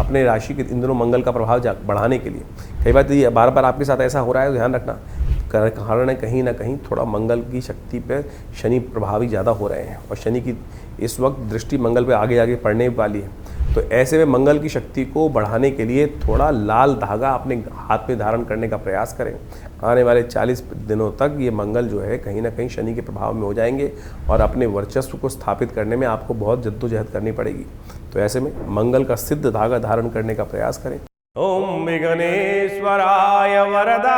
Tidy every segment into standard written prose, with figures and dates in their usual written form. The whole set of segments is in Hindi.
अपने राशि के इन दिनों मंगल का प्रभाव बढ़ाने के लिए। कई बार तो ये बार बार आपके साथ ऐसा हो रहा है, तो ध्यान रखना, कारण है कहीं ना कहीं थोड़ा मंगल की शक्ति पे शनि प्रभावी ज़्यादा हो रहे हैं, और शनि की इस वक्त दृष्टि मंगल पे आगे आगे पड़ने वाली है। तो ऐसे में मंगल की शक्ति को बढ़ाने के लिए थोड़ा लाल धागा अपने हाथ में धारण करने का प्रयास करें। आने वाले 40 दिनों तक ये मंगल जो है कहीं ना कहीं शनि के प्रभाव में हो जाएंगे, और अपने वर्चस्व को स्थापित करने में आपको बहुत जद्दोजहद करनी पड़ेगी। तो ऐसे में मंगल का सिद्ध धागा धारण करने का प्रयास करें। ओम विघ्नेश्वराय वरदा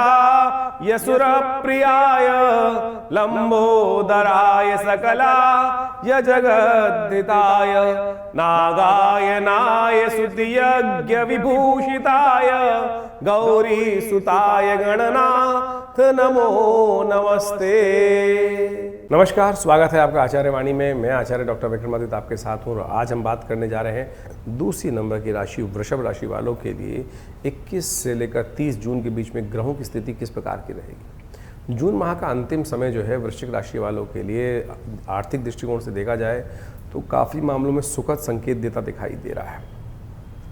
यसुर प्रियाय लंबोदराय सकला य जगद्धिताय नागायनाय स्तुतियज्ञ विभूषिताय गौरी सुताय गणनाथ नमो नमस्ते। नमस्कार, स्वागत है आपका आचार्य वाणी में। मैं आचार्य डॉक्टर विक्रमादित्य आपके साथ हूँ, और आज हम बात करने जा रहे हैं दूसरी नंबर की राशि वृषभ राशि वालों के लिए 21 से लेकर 30 जून के बीच में ग्रहों की स्थिति किस प्रकार की रहेगी। जून माह का अंतिम समय जो है वृश्चिक राशि वालों के लिए आर्थिक दृष्टिकोण से देखा जाए तो काफ़ी मामलों में सुखद संकेत देता दिखाई दे रहा है।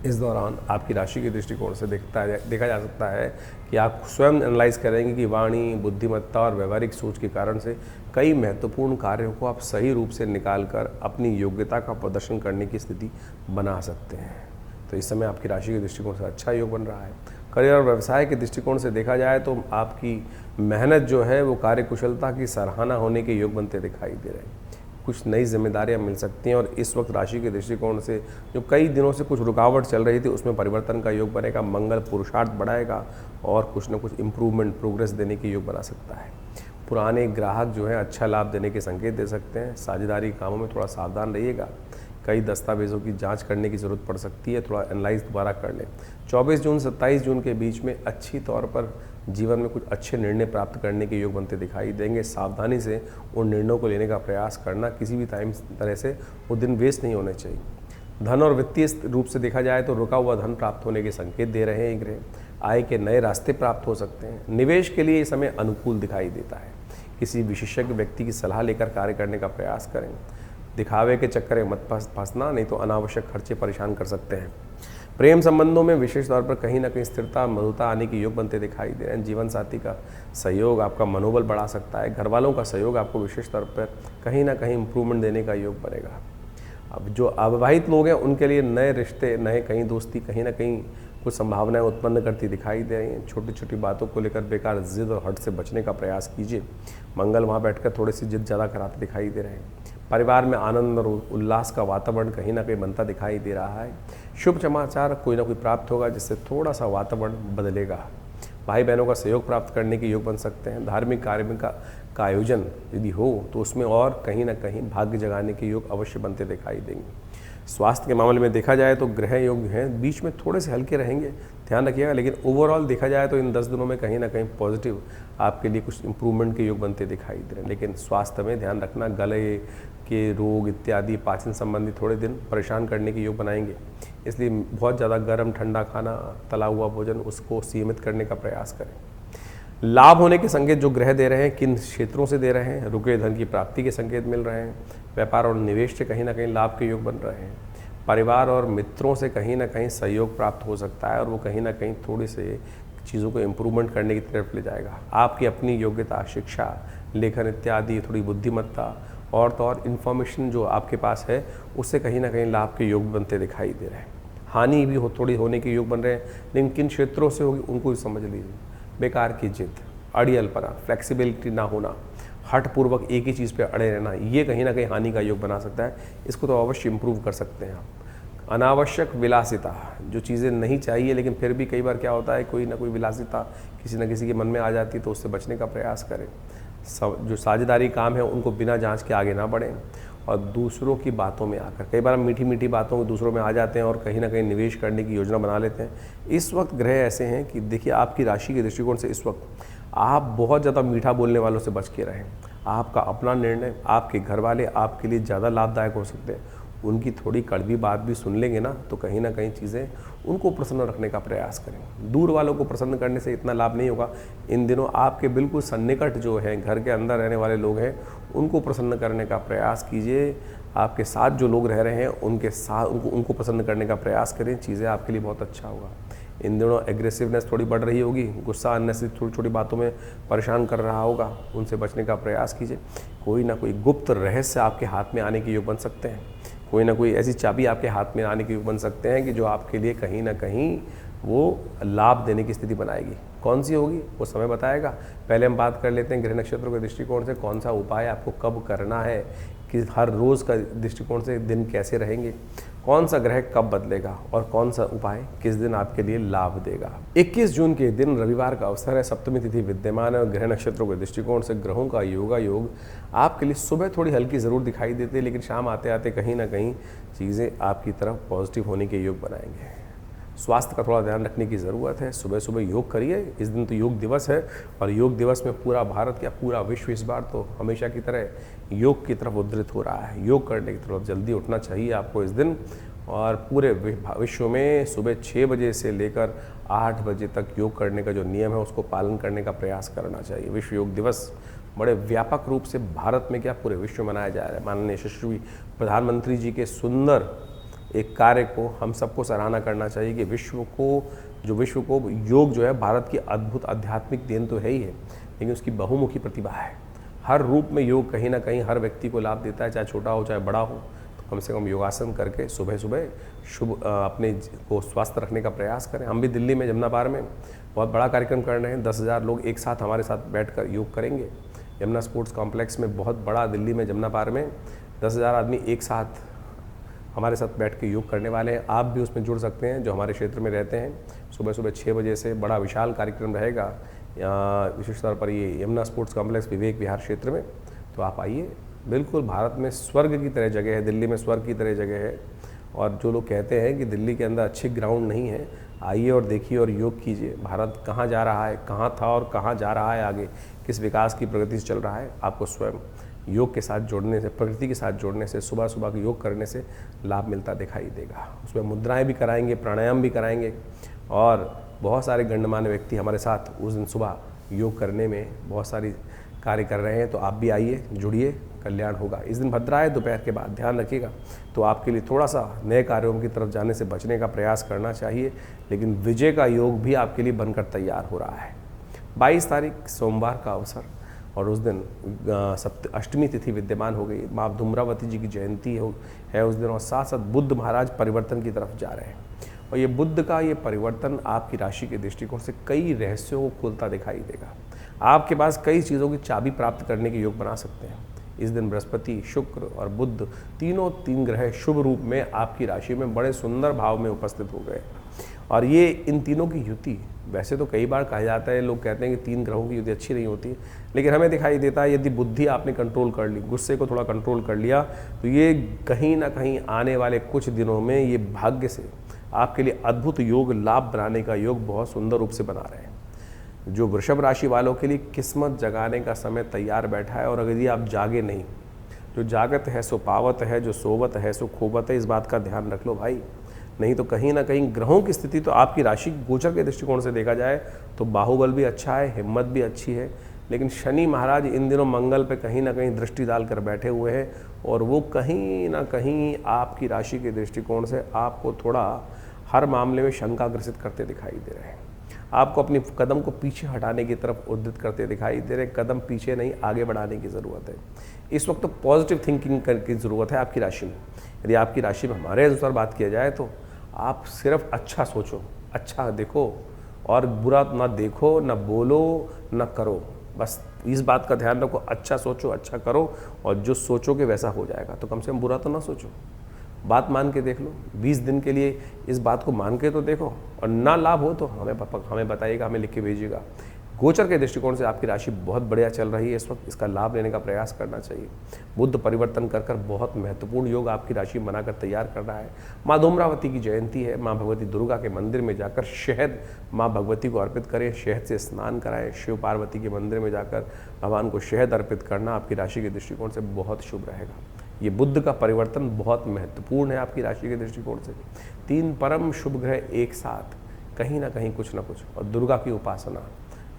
इस दौरान आपकी राशि के दृष्टिकोण से देखा जा सकता है कि आप स्वयं एनालाइज करेंगे कि वाणी, बुद्धिमत्ता और व्यवहारिक सोच के कारण से कई महत्वपूर्ण कार्यों को आप सही रूप से निकालकर अपनी योग्यता का प्रदर्शन करने की स्थिति बना सकते हैं। तो इस समय आपकी राशि के दृष्टिकोण से अच्छा योग बन रहा है। करियर और व्यवसाय के दृष्टिकोण से देखा जाए तो आपकी मेहनत जो है वो कार्यकुशलता की सराहना होने के योग बनते दिखाई दे रहे हैं। कुछ नई जिम्मेदारियां मिल सकती हैं, और इस वक्त राशि के दृष्टिकोण से जो कई दिनों से कुछ रुकावट चल रही थी उसमें परिवर्तन का योग बनेगा। मंगल पुरुषार्थ बढ़ाएगा और कुछ न कुछ इम्प्रूवमेंट, प्रोग्रेस देने के योग बना सकता है। पुराने ग्राहक जो है अच्छा लाभ देने के संकेत दे सकते हैं। साझेदारी कामों में थोड़ा सावधान रहिएगा। कई दस्तावेज़ों की जांच करने की ज़रूरत पड़ सकती है, थोड़ा एनालाइज दोबारा कर लें। 24 जून 27 जून के बीच में अच्छी तौर पर जीवन में कुछ अच्छे निर्णय प्राप्त करने के योग बनते दिखाई देंगे। सावधानी से उन निर्णयों को लेने का प्रयास करना, किसी भी तरह से वो दिन वेस्ट नहीं होने चाहिए। धन और वित्तीय रूप से देखा जाए तो रुका हुआ धन प्राप्त होने के संकेत दे रहे हैं ग्रह। आय के नए रास्ते प्राप्त हो सकते हैं। निवेश के लिए ये समय अनुकूल दिखाई देता है। किसी विशेषज्ञ व्यक्ति की सलाह लेकर कार्य करने का प्रयास करें। दिखावे के चक्कर में मत फंसना, नहीं तो अनावश्यक खर्चे परेशान कर सकते हैं। प्रेम संबंधों में विशेष तौर पर कहीं ना कहीं स्थिरता, मधुरता आने के योग बनते दिखाई दे रहे हैं। जीवन साथी का सहयोग आपका मनोबल बढ़ा सकता है। घर वालों का सहयोग आपको विशेष तौर पर कहीं ना कहीं इम्प्रूवमेंट देने का योग बनेगा। अब जो अविवाहित लोग हैं उनके लिए नए रिश्ते, नए कहीं दोस्ती कहीं ना कहीं कुछ संभावनाएं उत्पन्न करती दिखाई दे रही हैं। छोटी छोटी बातों को लेकर बेकार जिद और हट से बचने का प्रयास कीजिए। मंगल वहाँ बैठकर थोड़ी सी जिद ज़्यादा कराते दिखाई दे रहे हैं। परिवार में आनंद और उल्लास का वातावरण कहीं ना कहीं बनता दिखाई दे रहा है। शुभ समाचार कोई ना कोई प्राप्त होगा जिससे थोड़ा सा वातावरण बदलेगा। भाई बहनों का सहयोग प्राप्त करने के योग बन सकते हैं। धार्मिक कार्य का आयोजन यदि हो तो उसमें और कहीं ना कहीं भाग्य जगाने के योग अवश्य बनते दिखाई देंगे। स्वास्थ्य के मामले में देखा जाए तो ग्रह योग हैं बीच में थोड़े से हल्के रहेंगे, ध्यान रखिएगा। लेकिन ओवरऑल देखा जाए तो इन 10 दिनों में कहीं ना कहीं पॉजिटिव आपके लिए कुछ इंप्रूवमेंट के योग बनते दिखाई दे रहे हैं। लेकिन स्वास्थ्य में ध्यान रखना, गले के रोग इत्यादि, पाचन संबंधी थोड़े दिन परेशान करने के योग बनाएंगे। इसलिए बहुत ज़्यादा गर्म ठंडा खाना, तला हुआ भोजन, उसको सीमित करने का प्रयास करें। लाभ होने के संकेत जो ग्रह दे रहे हैं, किन क्षेत्रों से दे रहे हैं। रुके धन की प्राप्ति के संकेत मिल रहे हैं। व्यापार और निवेश से कहीं ना कहीं लाभ के योग बन रहे हैं। परिवार और मित्रों से कहीं ना कहीं सहयोग प्राप्त हो सकता है, और वो कहीं ना कहीं थोड़ी से चीज़ों को इम्प्रूवमेंट करने की तरफ ले जाएगा। आपकी अपनी योग्यता, शिक्षा, लेखन इत्यादि, थोड़ी बुद्धिमत्ता और तो और इन्फॉर्मेशन जो आपके पास है उससे कहीं ना कहीं लाभ के योग बनते दिखाई दे रहे हैं। हानि भी थोड़ी होने के योग बन रहे हैं, लेकिन किन क्षेत्रों से होगी उनको भी समझ लीजिए। बेकार की जिद, अड़ियलपना, फ्लेक्सिबिलिटी ना होना, हठपूर्वक एक ही चीज़ पे अड़े रहना, ये कहीं ना कहीं हानि का योग बना सकता है। इसको तो अवश्य इम्प्रूव कर सकते हैं आप। अनावश्यक विलासिता, जो चीज़ें नहीं चाहिए लेकिन फिर भी कई बार क्या होता है, कोई ना कोई विलासिता किसी न किसी के मन में आ जाती है, तो उससे बचने का प्रयास करें। जो साझेदारी काम है उनको बिना जांच के आगे ना बढ़ें, और दूसरों की बातों में आकर, कई बार हम मीठी मीठी बातों को दूसरों में आ जाते हैं और कहीं ना कहीं निवेश करने की योजना बना लेते हैं। इस वक्त ग्रह ऐसे हैं कि देखिए, आपकी राशि के दृष्टिकोण से इस वक्त आप बहुत ज़्यादा मीठा बोलने वालों से बच के रहें। आपका अपना निर्णय, आपके घर वाले आपके लिए ज़्यादा लाभदायक हो सकते हैं। उनकी थोड़ी कड़वी बात भी सुन लेंगे ना, तो कहीं ना कहीं चीज़ें उनको प्रसन्न रखने का प्रयास करें। दूर वालों को प्रसन्न करने से इतना लाभ नहीं होगा। इन दिनों आपके बिल्कुल सन्निकट जो है, घर के अंदर रहने वाले लोग हैं, उनको प्रसन्न करने का प्रयास कीजिए। आपके साथ जो लोग रह रहे हैं उनके साथ उनको पसंद करने का प्रयास करें, चीज़ें आपके लिए बहुत अच्छा होगा। इन दिनों एग्रेसिवनेस थोड़ी बढ़ रही होगी, गुस्सा अननेसेसरी छोटी छोटी बातों में परेशान कर रहा होगा, उनसे बचने का प्रयास कीजिए। कोई ना कोई गुप्त रहस्य आपके हाथ में आने के योग बन सकते हैं, कोई ना कोई ऐसी चाबी आपके हाथ में आने के योग बन सकते हैं कि जो आपके लिए कहीं ना कहीं वो लाभ देने की स्थिति बनाएगी। कौन सी होगी वो समय बताएगा। पहले हम बात कर लेते हैं ग्रह नक्षत्रों के दृष्टिकोण से कौन सा उपाय आपको कब करना है, कि हर रोज़ का दृष्टिकोण से दिन कैसे रहेंगे, कौन सा ग्रह कब बदलेगा और कौन सा उपाय किस दिन आपके लिए लाभ देगा। 21 जून के दिन रविवार का अवसर है, सप्तमी तिथि विद्यमान है और ग्रह नक्षत्रों के दृष्टिकोण से ग्रहों का योग आपके लिए सुबह थोड़ी हल्की ज़रूर दिखाई देती है, लेकिन शाम आते आते कहीं ना कहीं चीज़ें आपकी तरफ पॉजिटिव होने के योग बनाएंगे। स्वास्थ्य का थोड़ा ध्यान रखने की ज़रूरत है। सुबह सुबह योग करिए, इस दिन तो योग दिवस है और योग दिवस में पूरा भारत या पूरा विश्व इस बार तो हमेशा की तरह योग की तरफ उद्धृत हो रहा है। योग करने की तरफ जल्दी उठना चाहिए आपको इस दिन, और पूरे विश्व में सुबह 6 बजे से लेकर 8 बजे तक योग करने का जो नियम है उसको पालन करने का प्रयास करना चाहिए। विश्व योग दिवस बड़े व्यापक रूप से भारत में क्या पूरे विश्व में मनाया जा रहा है। माननीय यशस्वी प्रधानमंत्री जी के सुंदर एक कार्य को हम सबको सराहना करना चाहिए कि विश्व को योग जो है भारत की अद्भुत आध्यात्मिक देन तो है ही है, लेकिन उसकी बहुमुखी प्रतिभा है। हर रूप में योग कहीं ना कहीं हर व्यक्ति को लाभ देता है, चाहे छोटा हो चाहे बड़ा हो। तो कम से कम योगासन करके सुबह सुबह शुभ अपने को स्वस्थ रखने का प्रयास करें। हम भी दिल्ली में जमुना पार में बहुत बड़ा कार्यक्रम कर रहे हैं। 10,000 लोग एक साथ हमारे साथ बैठकर योग करेंगे। यमुना स्पोर्ट्स कॉम्प्लेक्स में बहुत बड़ा दिल्ली में जमुना पार में 10,000 आदमी एक साथ हमारे साथ बैठ के योग करने वाले हैं। आप भी उसमें जुड़ सकते हैं जो हमारे क्षेत्र में रहते हैं। सुबह सुबह 6 बजे से बड़ा विशाल कार्यक्रम रहेगा विशेष तौर पर ये यमुना स्पोर्ट्स कॉम्प्लेक्स विवेक विहार क्षेत्र में। तो आप आइए, बिल्कुल भारत में स्वर्ग की तरह जगह है, दिल्ली में स्वर्ग की तरह जगह है। और जो लोग कहते हैं कि दिल्ली के अंदर अच्छी ग्राउंड नहीं है, आइए और देखिए और योग कीजिए। भारत कहाँ जा रहा है, कहाँ था और कहाँ जा रहा है, आगे किस विकास की प्रगति से चल रहा है, आपको स्वयं योग के साथ जोड़ने से, प्रकृति के साथ जोड़ने से, सुबह सुबह के योग करने से लाभ मिलता दिखाई देगा। उसमें मुद्राएं भी कराएंगे, प्राणायाम भी कराएंगे और बहुत सारे गण्यमान्य व्यक्ति हमारे साथ उस दिन सुबह योग करने में बहुत सारी कार्य कर रहे हैं। तो आप भी आइए, जुड़िए, कल्याण होगा। इस दिन भद्रा है, दोपहर के बाद ध्यान रखिएगा। तो आपके लिए थोड़ा सा नए कार्यों की तरफ जाने से बचने का प्रयास करना चाहिए, लेकिन विजय का योग भी आपके लिए बनकर तैयार हो रहा है। 22 तारीख सोमवार का अवसर और उस दिन अष्टमी तिथि विद्यमान हो गई। माँ धूम्रावती जी की जयंती है उस दिन, और साथ साथ बुद्ध महाराज परिवर्तन की तरफ जा रहे हैं। और ये बुद्ध का ये परिवर्तन आपकी राशि के दृष्टिकोण से कई रहस्यों को खोलता दिखाई देगा। आपके पास कई चीज़ों की चाबी प्राप्त करने के योग बना सकते हैं। इस दिन बृहस्पति, शुक्र और बुद्ध तीन ग्रह शुभ रूप में आपकी राशि में बड़े सुंदर भाव में उपस्थित हो गए। और ये इन तीनों की युति, वैसे तो कई बार कहा जाता है, लोग कहते हैं कि 3 ग्रहों की युति अच्छी नहीं होती, लेकिन हमें दिखाई देता है यदि बुद्धि आपने कंट्रोल कर ली, गुस्से को थोड़ा कंट्रोल कर लिया, तो ये कहीं ना कहीं आने वाले कुछ दिनों में ये भाग्य से आपके लिए अद्भुत योग, लाभ बनाने का योग बहुत सुंदर रूप से बना रहे हैं। जो वृषभ राशि वालों के लिए किस्मत जगाने का समय तैयार बैठा है। और अगर यदि आप जागे नहीं, जो जागत है सो पावत है, जो सोवत है सो खोवत है, इस बात का ध्यान रख लो भाई। नहीं तो कहीं ना कहीं ग्रहों की स्थिति तो आपकी राशि गोचर के दृष्टिकोण से देखा जाए तो बाहुबल भी अच्छा है, हिम्मत भी अच्छी है, लेकिन शनि महाराज इन दिनों मंगल पे कहीं ना कहीं दृष्टि डालकर बैठे हुए हैं और वो कहीं ना कहीं आपकी राशि के दृष्टिकोण से आपको थोड़ा हर मामले में शंका ग्रसित करते दिखाई दे रहे हैं। आपको अपनी कदम को पीछे हटाने की तरफ उद्यत करते दिखाई दे रहे हैं। कदम पीछे नहीं, आगे बढ़ाने की ज़रूरत है। इस वक्त पॉजिटिव थिंकिंग की ज़रूरत है आपकी राशि में। यदि आपकी राशि में हमारे अनुसार बात किया जाए तो आप सिर्फ अच्छा सोचो, अच्छा देखो और बुरा ना देखो, ना बोलो, ना करो। बस इस बात का ध्यान रखो, अच्छा सोचो, अच्छा करो और जो सोचोगे वैसा हो जाएगा। तो कम से कम बुरा तो ना सोचो, बात मान के देख लो। 20 दिन के लिए इस बात को मान के तो देखो, और ना लाभ हो तो हमें बताइएगा, हमें लिख के भेजिएगा। गोचर के दृष्टिकोण से आपकी राशि बहुत बढ़िया चल रही है इस वक्त, इसका लाभ लेने का प्रयास करना चाहिए। बुद्ध परिवर्तन कर बहुत महत्वपूर्ण योग आपकी राशि बनाकर तैयार कर रहा है। माँ धूम्रावती की जयंती है। माँ भगवती दुर्गा के मंदिर में जाकर शहद माँ भगवती को अर्पित करें, शहद से स्नान कराएं। शिव पार्वती के मंदिर में जाकर भगवान को शहद अर्पित करना आपकी राशि के दृष्टिकोण से बहुत शुभ रहेगा। ये बुद्ध का परिवर्तन बहुत महत्वपूर्ण है आपकी राशि के दृष्टिकोण से। 3 परम शुभ ग्रह एक साथ कहीं ना कहीं कुछ ना कुछ, और दुर्गा की उपासना,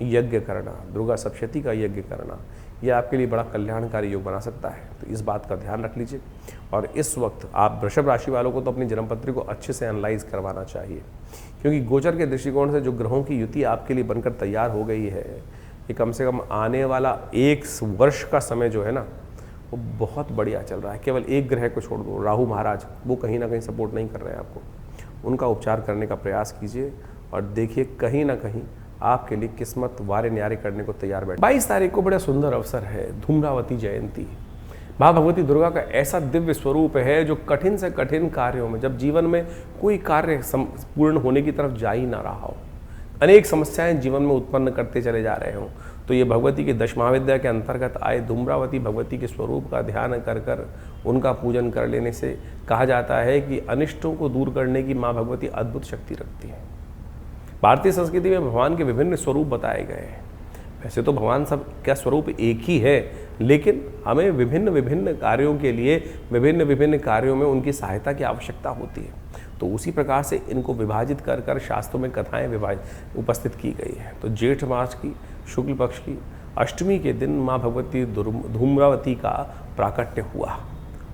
यज्ञ करना, दुर्गा सप्तशती का यज्ञ करना, यह आपके लिए बड़ा कल्याणकारी योग बना सकता है। तो इस बात का ध्यान रख लीजिए। और इस वक्त आप वृषभ राशि वालों को तो अपनी जन्मपत्री को अच्छे से एनालाइज करवाना चाहिए, क्योंकि गोचर के दृष्टिकोण से जो ग्रहों की युति आपके लिए बनकर तैयार हो गई है, ये कम से कम आने वाला 1 वर्ष का समय जो है ना, वो बहुत बढ़िया चल रहा है। केवल एक ग्रह को छोड़ दो, राहु महाराज, वो कहीं ना कहीं सपोर्ट नहीं कर रहे हैं आपको। उनका उपचार करने का प्रयास कीजिए और देखिए कहीं ना कहीं आपके लिए किस्मत वारे न्यारे करने को तैयार बैठे। 22 तारीख को बड़ा सुंदर अवसर है, धूम्रावती जयंती। माँ भगवती दुर्गा का ऐसा दिव्य स्वरूप है जो कठिन से कठिन कार्यों में, जब जीवन में कोई कार्य पूर्ण होने की तरफ जा ही ना रहा हो, अनेक समस्याएं जीवन में उत्पन्न करते चले जा रहे हों, तो ये भगवती की 10 महाविद्या के अंतर्गत आए धूम्रावती भगवती के स्वरूप का ध्यान कर कर उनका पूजन कर लेने से कहा जाता है कि अनिष्टों को दूर करने की माँ भगवती अद्भुत शक्ति रखती है। भारतीय संस्कृति में भगवान के विभिन्न स्वरूप बताए गए हैं। वैसे तो भगवान सब का स्वरूप एक ही है, लेकिन हमें विभिन्न विभिन्न कार्यों के लिए विभिन्न विभिन्न कार्यों में उनकी सहायता की आवश्यकता होती है। तो उसी प्रकार से इनको विभाजित कर कर शास्त्रों में कथाएं उपस्थित की गई हैं। तो जेठ मास की शुक्ल पक्ष की अष्टमी के दिन माँ भगवती धूम्रावती का प्राकट्य हुआ,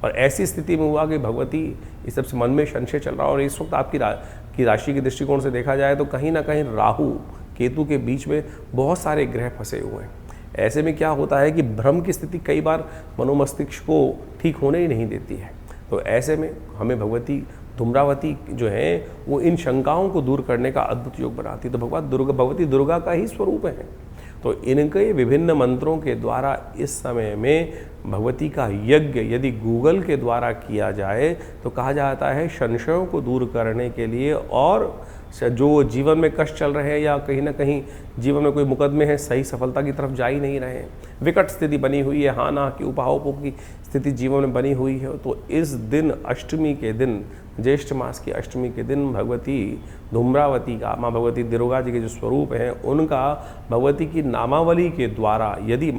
और ऐसी स्थिति में हुआ कि भगवती, इस सबसे मन में संशय चल रहा, और इस वक्त आपकी राशि के दृष्टिकोण से देखा जाए तो कहीं ना कहीं राहु केतु के बीच में बहुत सारे ग्रह फंसे हुए हैं। ऐसे में क्या होता है कि भ्रम की स्थिति कई बार मनोमस्तिष्क को ठीक होने ही नहीं देती है। तो ऐसे में हमें भगवती धूम्रावती जो है वो इन शंकाओं को दूर करने का अद्भुत योग बनाती है। तो भगवती दुर्गा का ही स्वरूप है। तो इनके विभिन्न मंत्रों के द्वारा इस समय में भगवती का यज्ञ यदि गूगल के द्वारा किया जाए तो कहा जाता है संशयों को दूर करने के लिए, और जो जीवन में कष्ट चल रहे हैं या कहीं ना कहीं जीवन में कोई मुकदमे हैं, सही सफलता की तरफ जा ही नहीं रहे हैं, विकट स्थिति बनी हुई है, हाना की उपाहों की स्थिति जीवन में बनी हुई है, तो इस दिन अष्टमी के दिन, ज्येष्ठ मास की अष्टमी के दिन भगवती धूम्रावती का, माँ भगवती दुर्गा जी के जो स्वरूप हैं उनका भगवती की नामावली के द्वारा यदि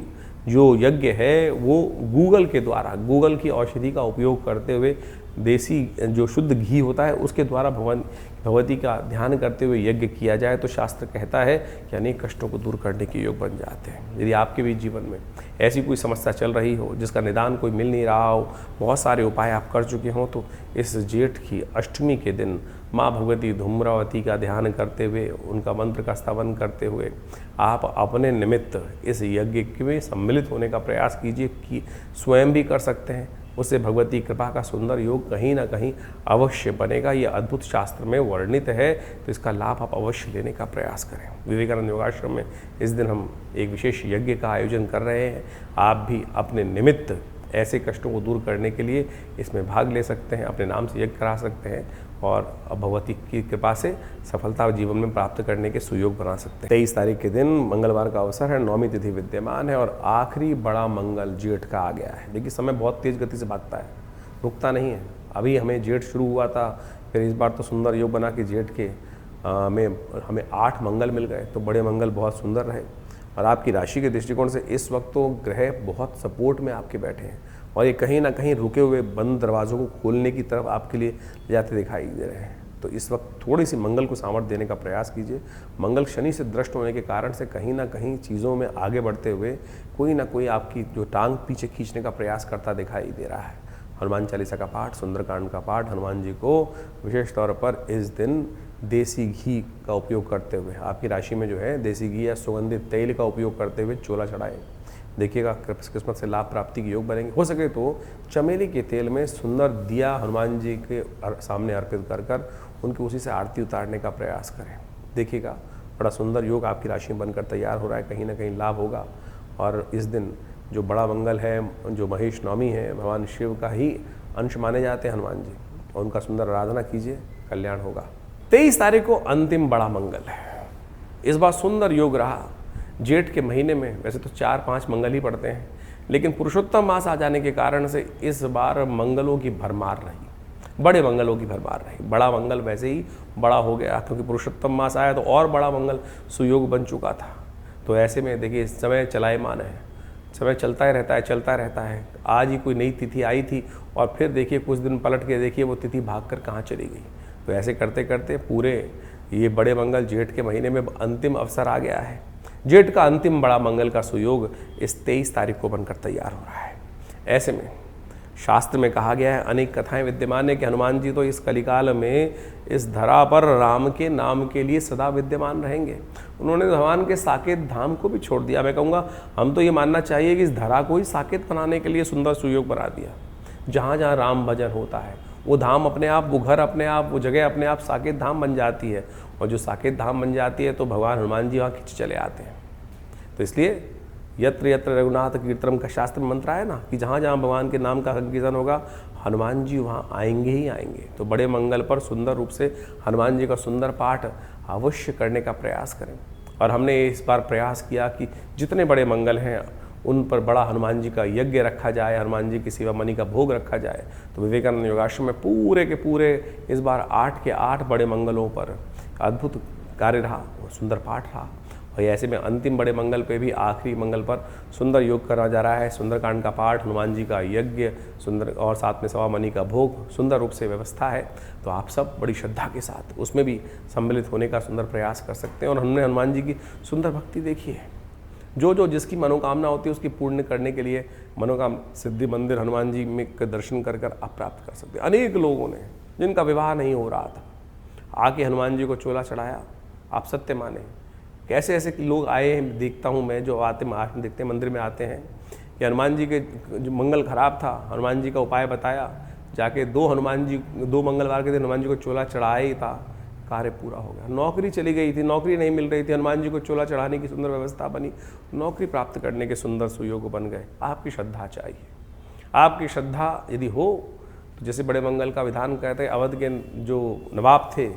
जो यज्ञ है वो गूगल के द्वारा, गूगल की औषधि का उपयोग करते हुए, देसी जो शुद्ध घी होता है उसके द्वारा भगवती का ध्यान करते हुए यज्ञ किया जाए तो शास्त्र कहता है कि अनेक कष्टों को दूर करने के योग बन जाते हैं। यदि आपके भी जीवन में ऐसी कोई समस्या चल रही हो जिसका निदान कोई मिल नहीं रहा हो, बहुत सारे उपाय आप कर चुके हों, तो इस जेठ की अष्टमी के दिन माँ भगवती धूम्रावती का ध्यान करते हुए, उनका मंत्र का स्तवन करते हुए आप अपने निमित्त इस यज्ञ में सम्मिलित होने का प्रयास कीजिए। कि स्वयं भी कर सकते हैं, उससे भगवती कृपा का सुंदर योग कहीं ना कहीं अवश्य बनेगा। ये अद्भुत शास्त्र में वर्णित है, तो इसका लाभ आप अवश्य लेने का प्रयास करें। विवेकानंद योगाश्रम में इस दिन हम एक विशेष यज्ञ का आयोजन कर रहे हैं। आप भी अपने निमित्त ऐसे कष्टों को दूर करने के लिए इसमें भाग ले सकते हैं, अपने नाम से यज्ञ करा सकते हैं और भगवती की कृपा से सफलता जीवन में प्राप्त करने के सुयोग बना सकते हैं। 23 तारीख के दिन मंगलवार का अवसर है, 9वीं तिथि विद्यमान है और आखिरी बड़ा मंगल जेठ का आ गया है। देखिए समय बहुत तेज गति से भागता है, रुकता नहीं है। अभी हमें जेठ शुरू हुआ था, फिर इस बार तो सुंदर योग बना कि जेठ के में हमें 8 मंगल मिल गए, तो बड़े मंगल बहुत सुंदर रहे। और आपकी राशि के दृष्टिकोण से इस वक्त तो ग्रह बहुत सपोर्ट में आपके बैठे हैं और ये कहीं ना कहीं रुके हुए बंद दरवाज़ों को खोलने की तरफ आपके लिए जाते दिखाई दे रहे हैं। तो इस वक्त थोड़ी सी मंगल को सामर्थ्य देने का प्रयास कीजिए। मंगल शनि से दृष्ट होने के कारण से कहीं ना कहीं चीज़ों में आगे बढ़ते हुए कोई ना कोई आपकी जो टांग पीछे खींचने का प्रयास करता दिखाई दे रहा है। हनुमान चालीसा का पाठ, सुंदरकांड का पाठ, हनुमान जी को विशेष तौर पर इस दिन देसी घी का उपयोग करते हुए, आपकी राशि में जो है देसी घी या सुगंधित तेल का उपयोग करते हुए चोला चढ़ाएं। देखिएगा किस्मत से लाभ प्राप्ति के योग बनेंगे। हो सके तो चमेली के तेल में सुंदर दिया हनुमान जी के सामने अर्पित कर कर उनकी उसी से आरती उतारने का प्रयास करें। देखिएगा बड़ा सुंदर योग आपकी राशि में बनकर तैयार हो रहा है, कहीं ना कहीं लाभ होगा। और इस दिन जो बड़ा मंगल है, जो महेश नवमी है, भगवान शिव का ही अंश माने जाते हैं हनुमान जी, और उनका सुंदर आराधना कीजिए, कल्याण होगा। 23 तारीख को अंतिम बड़ा मंगल है। इस बार सुंदर योग रहा। जेठ के महीने में वैसे तो 4-5 मंगल ही पड़ते हैं, लेकिन पुरुषोत्तम मास आ जाने के कारण से इस बार मंगलों की भरमार रही, बड़े मंगलों की भरमार रही। बड़ा मंगल वैसे ही बड़ा हो गया क्योंकि पुरुषोत्तम मास आया तो और बड़ा मंगल सुयोग बन चुका था। तो ऐसे में देखिए समय चलायमान है, समय चलता ही रहता है, चलता रहता है। आज ही कोई नई तिथि आई थी और फिर देखिए कुछ दिन पलट के देखिए वो तिथि भागकर कहाँ चली गई। तो ऐसे करते करते पूरे ये बड़े मंगल जेठ के महीने में अंतिम अवसर आ गया है। जेठ का अंतिम बड़ा मंगल का सुयोग इस 23 तारीख को बनकर तैयार हो रहा है। ऐसे में शास्त्र में कहा गया है, अनेक कथाएं विद्यमान है कि हनुमान जी तो इस कलिकाल में इस धरा पर राम के नाम के लिए सदा विद्यमान रहेंगे। उन्होंने भगवान के साकेत धाम को भी छोड़ दिया। मैं कहूँगा हम तो ये मानना चाहिए कि इस धरा को ही साकेत बनाने के लिए सुंदर सुयोग बना दिया। जहाँ जहाँ राम भजन होता है वो धाम अपने आप, वो घर अपने आप, वो जगह अपने आप साकेत धाम बन जाती है। और जो साकेत धाम बन जाती है तो भगवान हनुमान जी वहाँ खिंच चले आते हैं। तो इसलिए यत्र यत्र रघुनाथ कीर्तनम का शास्त्र में मंत्र है ना कि जहाँ जहाँ भगवान के नाम का संकीर्तन होगा हनुमान जी वहाँ आएंगे ही आएंगे। तो बड़े मंगल पर सुंदर रूप से हनुमान जी का सुंदर पाठ अवश्य करने का प्रयास करें। और हमने इस बार प्रयास किया कि जितने बड़े मंगल हैं उन पर बड़ा हनुमान जी का यज्ञ रखा जाए, हनुमान जी की सेवा मणि का भोग रखा जाए। तो विवेकानंद योगाश्रम में पूरे के पूरे इस बार 8 के 8 बड़े मंगलों पर अद्भुत कार्य रहा, सुंदर पाठ रहा। और ऐसे में अंतिम बड़े मंगल पे भी आखिरी मंगल पर सुंदर योग करा जा रहा है। सुंदरकांड का पाठ, हनुमान जी का यज्ञ सुंदर, और साथ में सवा मणि का भोग, सुंदर रूप से व्यवस्था है। तो आप सब बड़ी श्रद्धा के साथ उसमें भी सम्मिलित होने का सुंदर प्रयास कर सकते हैं। और हमने हनुमान जी की सुंदर भक्ति देखी है। जो जिसकी मनोकामना होती है उसकी पूर्ण करने के लिए मनोकामना सिद्धि मंदिर हनुमान जी में के दर्शन कर आप प्राप्त कर सकते हैं। अनेक लोगों ने जिनका विवाह नहीं हो रहा था आके हनुमान जी को चोला चढ़ाया। आप सत्य माने कैसे ऐसे लोग आए हैं, देखता हूँ मैं, जो आते देखते हैं मंदिर में आते हैं कि हनुमान जी के जो मंगल खराब था, हनुमान जी का उपाय बताया, जाके 2 मंगलवार के दिन हनुमान जी को चोला चढ़ाया ही था, कार्य पूरा हो गया। नौकरी चली गई थी, नौकरी नहीं मिल रही थी, हनुमान जी को चोला चढ़ाने की सुंदर व्यवस्था बनी, नौकरी प्राप्त करने के सुंदर सुयोग बन गए। आपकी श्रद्धा चाहिए। आपकी श्रद्धा यदि हो तो जैसे बड़े मंगल का विधान कहते हैं, अवध के जो नवाब थे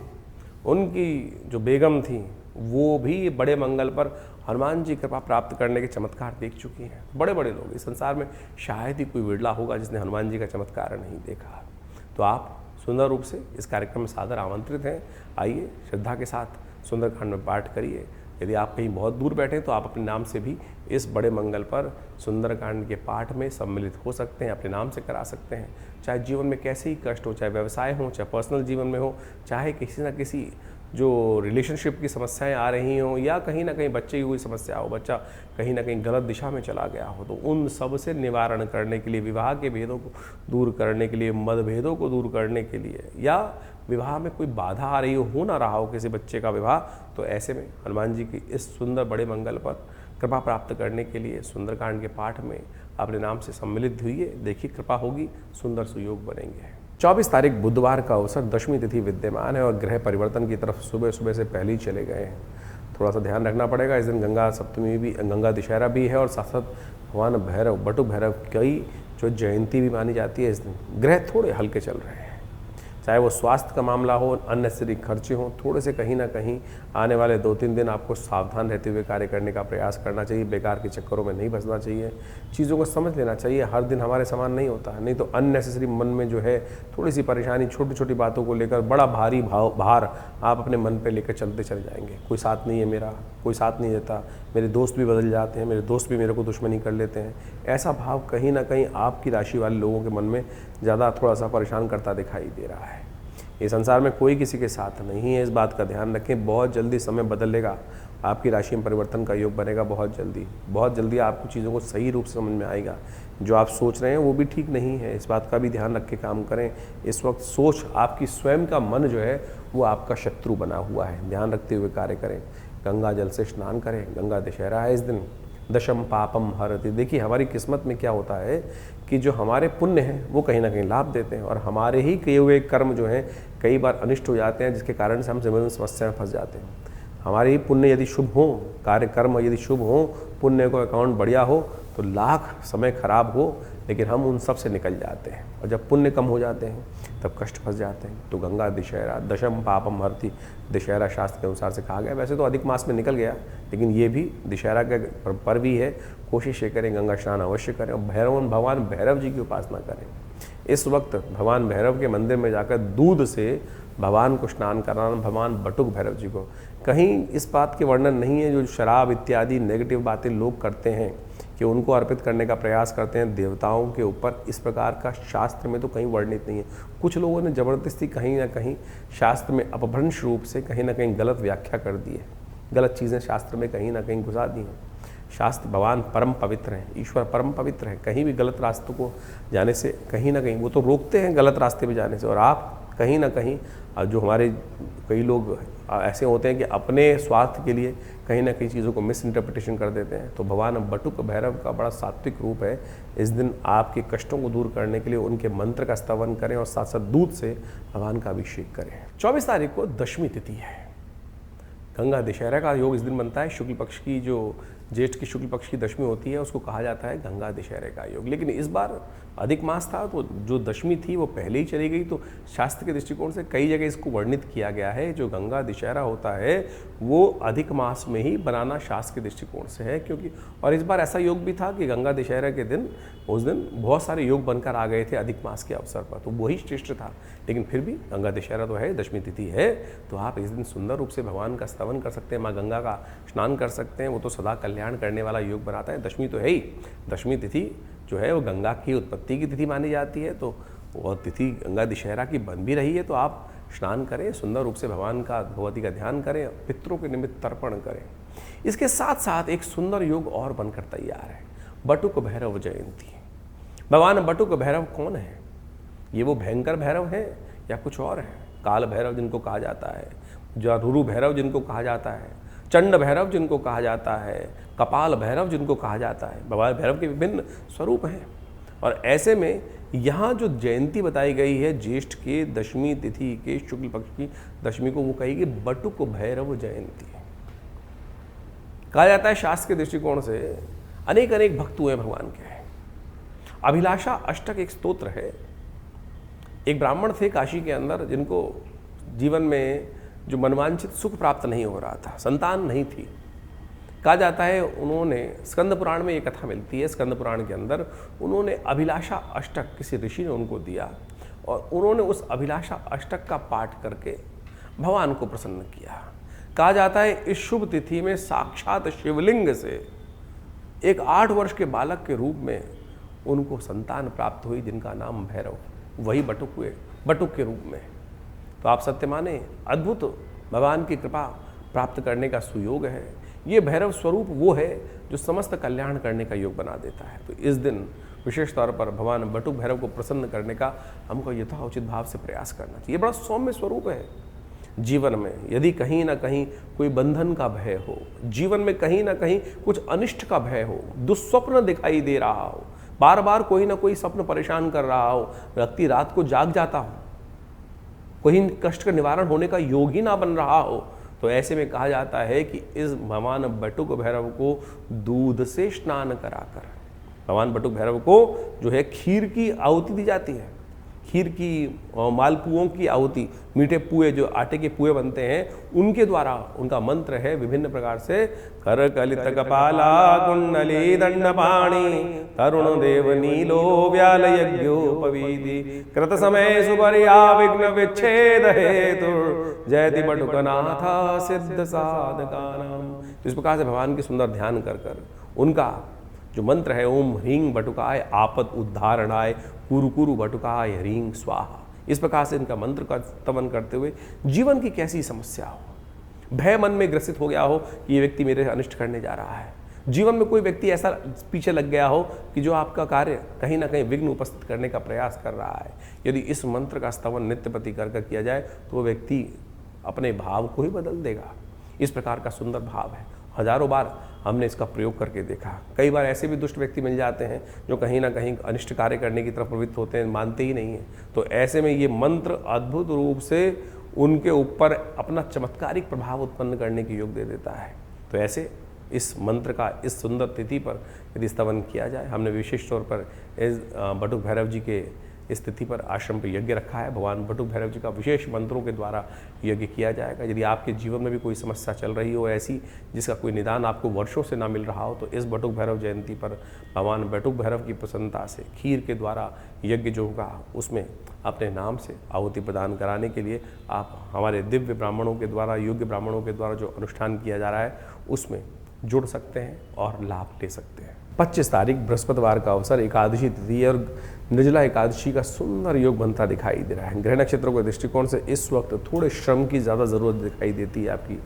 उनकी जो बेगम थी वो भी बड़े मंगल पर हनुमान जी कृपा प्राप्त करने के चमत्कार देख चुकी हैं। बड़े बड़े लोग इस संसार में शायद ही कोई विरला होगा जिसने हनुमान जी का चमत्कार नहीं देखा। तो आप सुंदर रूप से इस कार्यक्रम में सादर आमंत्रित हैं। आइए श्रद्धा के साथ सुंदरकांड में पाठ करिए। यदि आप कहीं बहुत दूर बैठे तो आप अपने नाम से भी इस बड़े मंगल पर सुंदरकांड के पाठ में सम्मिलित हो सकते हैं, अपने नाम से करा सकते हैं। चाहे जीवन में कैसे ही कष्ट हो, चाहे व्यवसाय हो, चाहे पर्सनल जीवन में हो, चाहे किसी न किसी जो रिलेशनशिप की समस्याएं आ रही हों, या कहीं ना कहीं बच्चे की कोई समस्या हो, बच्चा कहीं ना कहीं गलत दिशा में चला गया हो, तो उन सब से निवारण करने के लिए, विवाह के भेदों को दूर करने के लिए, मतभेदों को दूर करने के लिए, या विवाह में कोई बाधा आ रही हो ना रहा हो किसी बच्चे का विवाह, तो ऐसे में हनुमान जी की इस सुंदर बड़े मंगल पर कृपा प्राप्त करने के लिए सुंदरकांड के पाठ में अपने नाम से सम्मिलित हुई है। देखिए कृपा होगी, सुंदर सुयोग बनेंगे। 24 तारीख बुधवार का अवसर, दशमी तिथि विद्यमान है और ग्रह परिवर्तन की तरफ सुबह सुबह से पहले ही चले गए हैं। थोड़ा सा ध्यान रखना पड़ेगा। इस दिन गंगा सप्तमी भी, गंगा दशहरा भी है और साथ साथ भगवान भैरव, बटुक भैरव की जो जयंती भी मानी जाती है। इस दिन ग्रह थोड़े हल्के चल रहे हैं, चाहे वो स्वास्थ्य का मामला हो, अननेसेसरी खर्चे हों, थोड़े से कहीं ना कहीं आने वाले 2-3 दिन आपको सावधान रहते हुए कार्य करने का प्रयास करना चाहिए। बेकार के चक्करों में नहीं फंसना चाहिए, चीज़ों को समझ लेना चाहिए। हर दिन हमारे समान नहीं होता है, नहीं तो अननेसेसरी मन में जो है थोड़ी सी परेशानी, छोटी छोटी बातों को लेकर बड़ा भारी भार आप अपने मन पे लेकर चलते चले जाएंगे। कोई साथ नहीं है मेरा, कोई साथ नहीं देता, मेरे दोस्त भी बदल जाते हैं, मेरे दोस्त भी मेरे को दुश्मनी कर लेते हैं। ऐसा भाव कहीं ना कहीं आपकी राशि वाले लोगों के मन में ज़्यादा थोड़ा सा परेशान करता दिखाई दे रहा है। ये संसार में कोई किसी के साथ नहीं है, इस बात का ध्यान रखें। बहुत जल्दी समय बदलेगा, आपकी राशि में परिवर्तन का योग बनेगा। बहुत जल्दी आपको चीज़ों को सही रूप से समझ में आएगा। जो आप सोच रहे हैं वो भी ठीक नहीं है, इस बात का भी ध्यान रख के काम करें। इस वक्त सोच, आपकी स्वयं का मन जो है वो आपका शत्रु बना हुआ है, ध्यान रखते हुए कार्य करें। गंगा जल से स्नान करें, गंगा दशहरा है इस दिन। दशम पापम हरति। देखिए हमारी किस्मत में क्या होता है कि जो हमारे पुण्य हैं वो कहीं ना कहीं लाभ देते हैं, और हमारे ही किए हुए कर्म जो हैं कई बार अनिष्ट हो जाते हैं, जिसके कारण से हम जीवन में समस्या में फंस जाते हैं। हमारे ही पुण्य यदि शुभ हो, कार्य कर्म यदि शुभ हो, पुण्य को अकाउंट बढ़िया हो, तो लाख समय खराब हो लेकिन हम उन सब से निकल जाते हैं। और जब पुण्य कम हो जाते हैं तब कष्ट फंस जाते हैं। तो गंगा दशहरा, दशम पापम हरति, दशहरा शास्त्र के अनुसार से कहा गया। वैसे तो अधिक मास में निकल गया, लेकिन ये भी दशहरा का पर्व ही है। कोशिश ये करें गंगा स्नान अवश्य करें और भगवान भैरव जी की उपासना करें। इस वक्त भगवान भैरव के मंदिर में जाकर दूध से भगवान को स्नान कराना, भगवान बटुक भैरव जी को। कहीं इस बात के वर्णन नहीं है जो शराब इत्यादि नेगेटिव बातें लोग करते हैं कि उनको अर्पित करने का प्रयास करते हैं देवताओं के ऊपर, इस प्रकार का शास्त्र में तो कहीं वर्णित नहीं है। कुछ लोगों ने ज़बरदस्ती कहीं ना कहीं शास्त्र में अपभ्रंश रूप से कहीं ना कहीं गलत व्याख्या कर दी है, गलत चीज़ें शास्त्र में कहीं ना कहीं घुसा दी हैं। शास्त्र भगवान परम पवित्र हैं, ईश्वर परम पवित्र हैं। कहीं भी गलत रास्तों को जाने से कहीं ना कहीं वो तो रोकते हैं गलत रास्ते पे जाने से, और आप कहीं ना कहीं जो हमारे कई लोग ऐसे होते हैं कि अपने स्वार्थ के लिए कहीं ना कहीं चीज़ों को मिस इंटरप्रिटेशन कर देते हैं। तो भगवान बटुक भैरव का बड़ा सात्विक रूप है। इस दिन आपके कष्टों को दूर करने के लिए उनके मंत्र का स्तवन करें और साथ साथ दूध से भगवान का अभिषेक करें। 24 तारीख को दशमी तिथि है, गंगा दशहरा का योग इस दिन बनता है। शुक्ल पक्ष की जो ज्येष्ठ की शुक्ल पक्ष की दशमी होती है उसको कहा जाता है गंगा दशहरे का योग। लेकिन इस बार अधिक मास था तो जो दशमी थी वो पहले ही चली गई, तो शास्त्र के दृष्टिकोण से कई जगह इसको वर्णित किया गया है। जो गंगा दशहरा होता है वो अधिक मास में ही बनाना शास्त्र के दृष्टिकोण से है, क्योंकि और इस बार ऐसा योग भी था कि गंगा दशहरा के दिन उस दिन बहुत सारे योग बनकर आ गए थे अधिक मास के अवसर पर, तो वही श्रेष्ठ था। लेकिन फिर भी गंगा दशहरा तो है, दशमी तिथि है, तो आप इस दिन सुंदर रूप से भगवान का स्तवन कर सकते हैं, माँ गंगा का स्नान कर सकते हैं। वो तो सदा कल्याण करने वाला योग बनाता है। दशमी तो है ही, दशमी तिथि जो है वो गंगा की उत्पत्ति की तिथि मानी जाती है, तो वो तिथि गंगा दशहरा की बन भी रही है। तो आप स्नान करें, सुंदर रूप से भगवान का भगवती का ध्यान करें, पितरों के निमित्त तर्पण करें। इसके साथ साथ एक सुंदर योग और बनकर तैयार है, बटुक भैरव जयंती। भगवान बटुक भैरव कौन है? ये वो भयंकर भैरव है या कुछ और है? काल भैरव जिनको कहा जाता है, जारुरु भैरव जिनको कहा जाता है, चंड भैरव जिनको कहा जाता है, कपाल भैरव जिनको कहा जाता है। भगवान भैरव के विभिन्न स्वरूप हैं। और ऐसे में यहाँ जो जयंती बताई गई है ज्येष्ठ के दशमी तिथि के शुक्ल पक्ष की दशमी को, वो कहेगी बटुक भैरव जयंती। कहा जाता है शास्त्र के दृष्टिकोण से अनेक अनेक भक्त हुए भगवान के। अभिलाषा अष्टक एक स्तोत्र है। एक ब्राह्मण थे काशी के अंदर जिनको जीवन में जो मनवांछित सुख प्राप्त नहीं हो रहा था, संतान नहीं थी। कहा जाता है उन्होंने, स्कंद पुराण में ये कथा मिलती है, स्कंद पुराण के अंदर उन्होंने अभिलाषा अष्टक किसी ऋषि ने उनको दिया और उन्होंने उस अभिलाषा अष्टक का पाठ करके भगवान को प्रसन्न किया। कहा जाता है इस शुभ तिथि में साक्षात शिवलिंग से एक 8 वर्ष के बालक के रूप में उनको संतान प्राप्त हुई, जिनका नाम भैरव, वही बटुक हुए, बटुक के रूप में। तो आप सत्य माने, अद्भुत भगवान की कृपा प्राप्त करने का सुयोग है। ये भैरव स्वरूप वो है जो समस्त कल्याण करने का योग बना देता है। तो इस दिन विशेष तौर पर भगवान बटुक भैरव को प्रसन्न करने का हमको यथाउचित भाव से प्रयास करना चाहिए। बड़ा सौम्य स्वरूप है। जीवन में यदि कहीं ना कहीं कोई बंधन का भय हो, जीवन में कहीं ना कहीं कुछ अनिष्ट का भय हो, दुस्वप्न दिखाई दे रहा हो, बार बार कोई ना कोई स्वप्न परेशान कर रहा हो, व्यक्ति रात को जाग जाता हो, कोई कष्ट का निवारण होने का योग ही ना बन रहा हो, तो ऐसे में कहा जाता है कि इस भगवान बटुक भैरव को दूध से स्नान कराकर, भगवान बटुक भैरव को जो है खीर की आहुति दी जाती है, खीर की मालपुओं की आहुति, मीठे पुए जो आटे के पुए बनते हैं उनके द्वारा, उनका मंत्र है विभिन्न प्रकार से, कर कलित कपाला कुंडली दंडपाणी तरुण देव नीलो व्याल यज्ञोपवीति कृत समय सुपर्या विघ्न विच्छेद हेतु जयति बटुकनाथ सिद्ध साधकानाम। इस प्रकार से भगवान के सुंदर ध्यान कर कर उनका जो मंत्र है, ओम ह्रीं बटुकाय आपद उद्धारणाय कुरु कुरु बटुकाय ह्रीं स्वाहा, इस प्रकार से इनका मंत्र का स्तवन करते हुए जीवन की कैसी समस्या हो, भय मन में ग्रसित हो गया हो कि ये व्यक्ति मेरे अनिष्ट करने जा रहा है, जीवन में कोई व्यक्ति ऐसा पीछे लग गया हो कि जो आपका कार्य कहीं ना कहीं विघ्न उपस्थित करने का प्रयास कर रहा है, यदि इस मंत्र का स्तवन नित्य प्रति कर किया जाए तो वो व्यक्ति अपने भाव को ही बदल देगा। इस प्रकार का सुंदर भाव है। हजारों बार हमने इसका प्रयोग करके देखा। कई बार ऐसे भी दुष्ट व्यक्ति मिल जाते हैं जो कहीं ना कहीं अनिष्ट कार्य करने की तरफ प्रवृत्त होते हैं, मानते ही नहीं हैं। तो ऐसे में ये मंत्र अद्भुत रूप से उनके ऊपर अपना चमत्कारिक प्रभाव उत्पन्न करने की योग दे देता है। तो ऐसे इस मंत्र का इस सुंदर तिथि पर यदि स्तवन किया जाए, हमने विशेष तौर पर इस बटुक भैरव जी के इस तिथि पर आश्रम पर यज्ञ रखा है। भगवान बटुक भैरव जी का विशेष मंत्रों के द्वारा यज्ञ किया जाएगा। यदि आपके जीवन में भी कोई समस्या चल रही हो ऐसी जिसका कोई निदान आपको वर्षों से ना मिल रहा हो, तो इस बटुक भैरव जयंती पर भगवान बटुक भैरव की प्रसन्नता से खीर के द्वारा यज्ञ जो होगा उसमें अपने नाम से आहुति प्रदान कराने के लिए आप हमारे दिव्य ब्राह्मणों के द्वारा, योग्य ब्राह्मणों के द्वारा जो अनुष्ठान किया जा रहा है उसमें जुड़ सकते हैं और लाभ ले सकते हैं। 25 तारीख बृहस्पतिवार का अवसर, एकादशी तिथि है और निर्जला एकादशी का सुंदर योग बनता दिखाई दे रहा है। ग्रह नक्षत्रों के दृष्टिकोण से इस वक्त थोड़े श्रम की ज़्यादा ज़रूरत दिखाई देती है आपकी।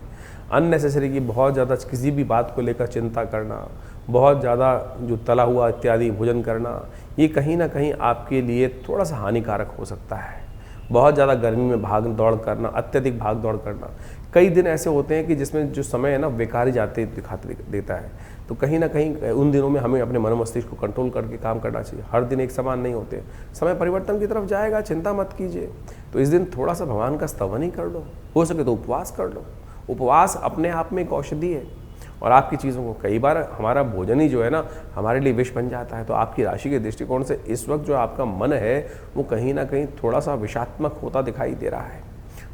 अननेसेसरी की बहुत ज़्यादा किसी भी बात को लेकर चिंता करना, बहुत ज़्यादा जो तला हुआ इत्यादि भोजन करना, ये कहीं ना कहीं आपके लिए थोड़ा सा हानिकारक हो सकता है। बहुत ज़्यादा गर्मी में भाग दौड़ करना, अत्यधिक भाग दौड़ करना, कई दिन ऐसे होते हैं कि जिसमें जो समय है ना बेकार जाते दिखाते देता है। तो कहीं ना कहीं उन दिनों में हमें अपने मन मस्तिष्क को कंट्रोल करके काम करना चाहिए। हर दिन एक समान नहीं होते, समय परिवर्तन की तरफ जाएगा, चिंता मत कीजिए। तो इस दिन थोड़ा सा भगवान का स्तवन ही कर लो, हो सके तो उपवास कर लो। उपवास अपने आप में एक औषधि है और आपकी चीज़ों को, कई बार हमारा भोजन ही जो है ना हमारे लिए विष बन जाता है। तो आपकी राशि के दृष्टिकोण से इस वक्त जो आपका मन है वो कहीं ना कहीं थोड़ा सा विषात्मक होता दिखाई दे रहा है।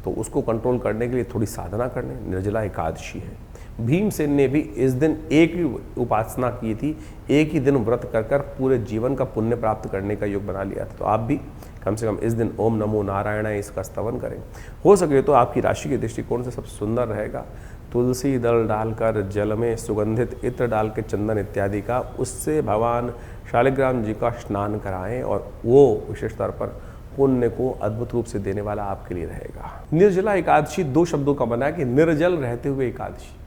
तो उसको कंट्रोल करने के लिए थोड़ी साधना करने, निर्जला एकादशी है। भीमसेन ने भी इस दिन एक ही उपासना की थी, एक ही दिन व्रत कर कर पूरे जीवन का पुण्य प्राप्त करने का योग बना लिया था। तो आप भी कम से कम इस दिन ओम नमो नारायणाय इसका स्तवन करें। हो सके तो आपकी राशि के दृष्टिकोण से सब सुंदर रहेगा। तुलसी दल डालकर जल में सुगंधित इत्र डाल के चंदन इत्यादि का, उससे भगवान शालिग्राम जी का स्नान कराएं और वो विशेष तौर पर पुण्य को अद्भुत रूप से देने वाला आपके लिए रहेगा। निर्जला एकादशी 2 शब्दों का बना है कि निर्जल रहते हुए एकादशी।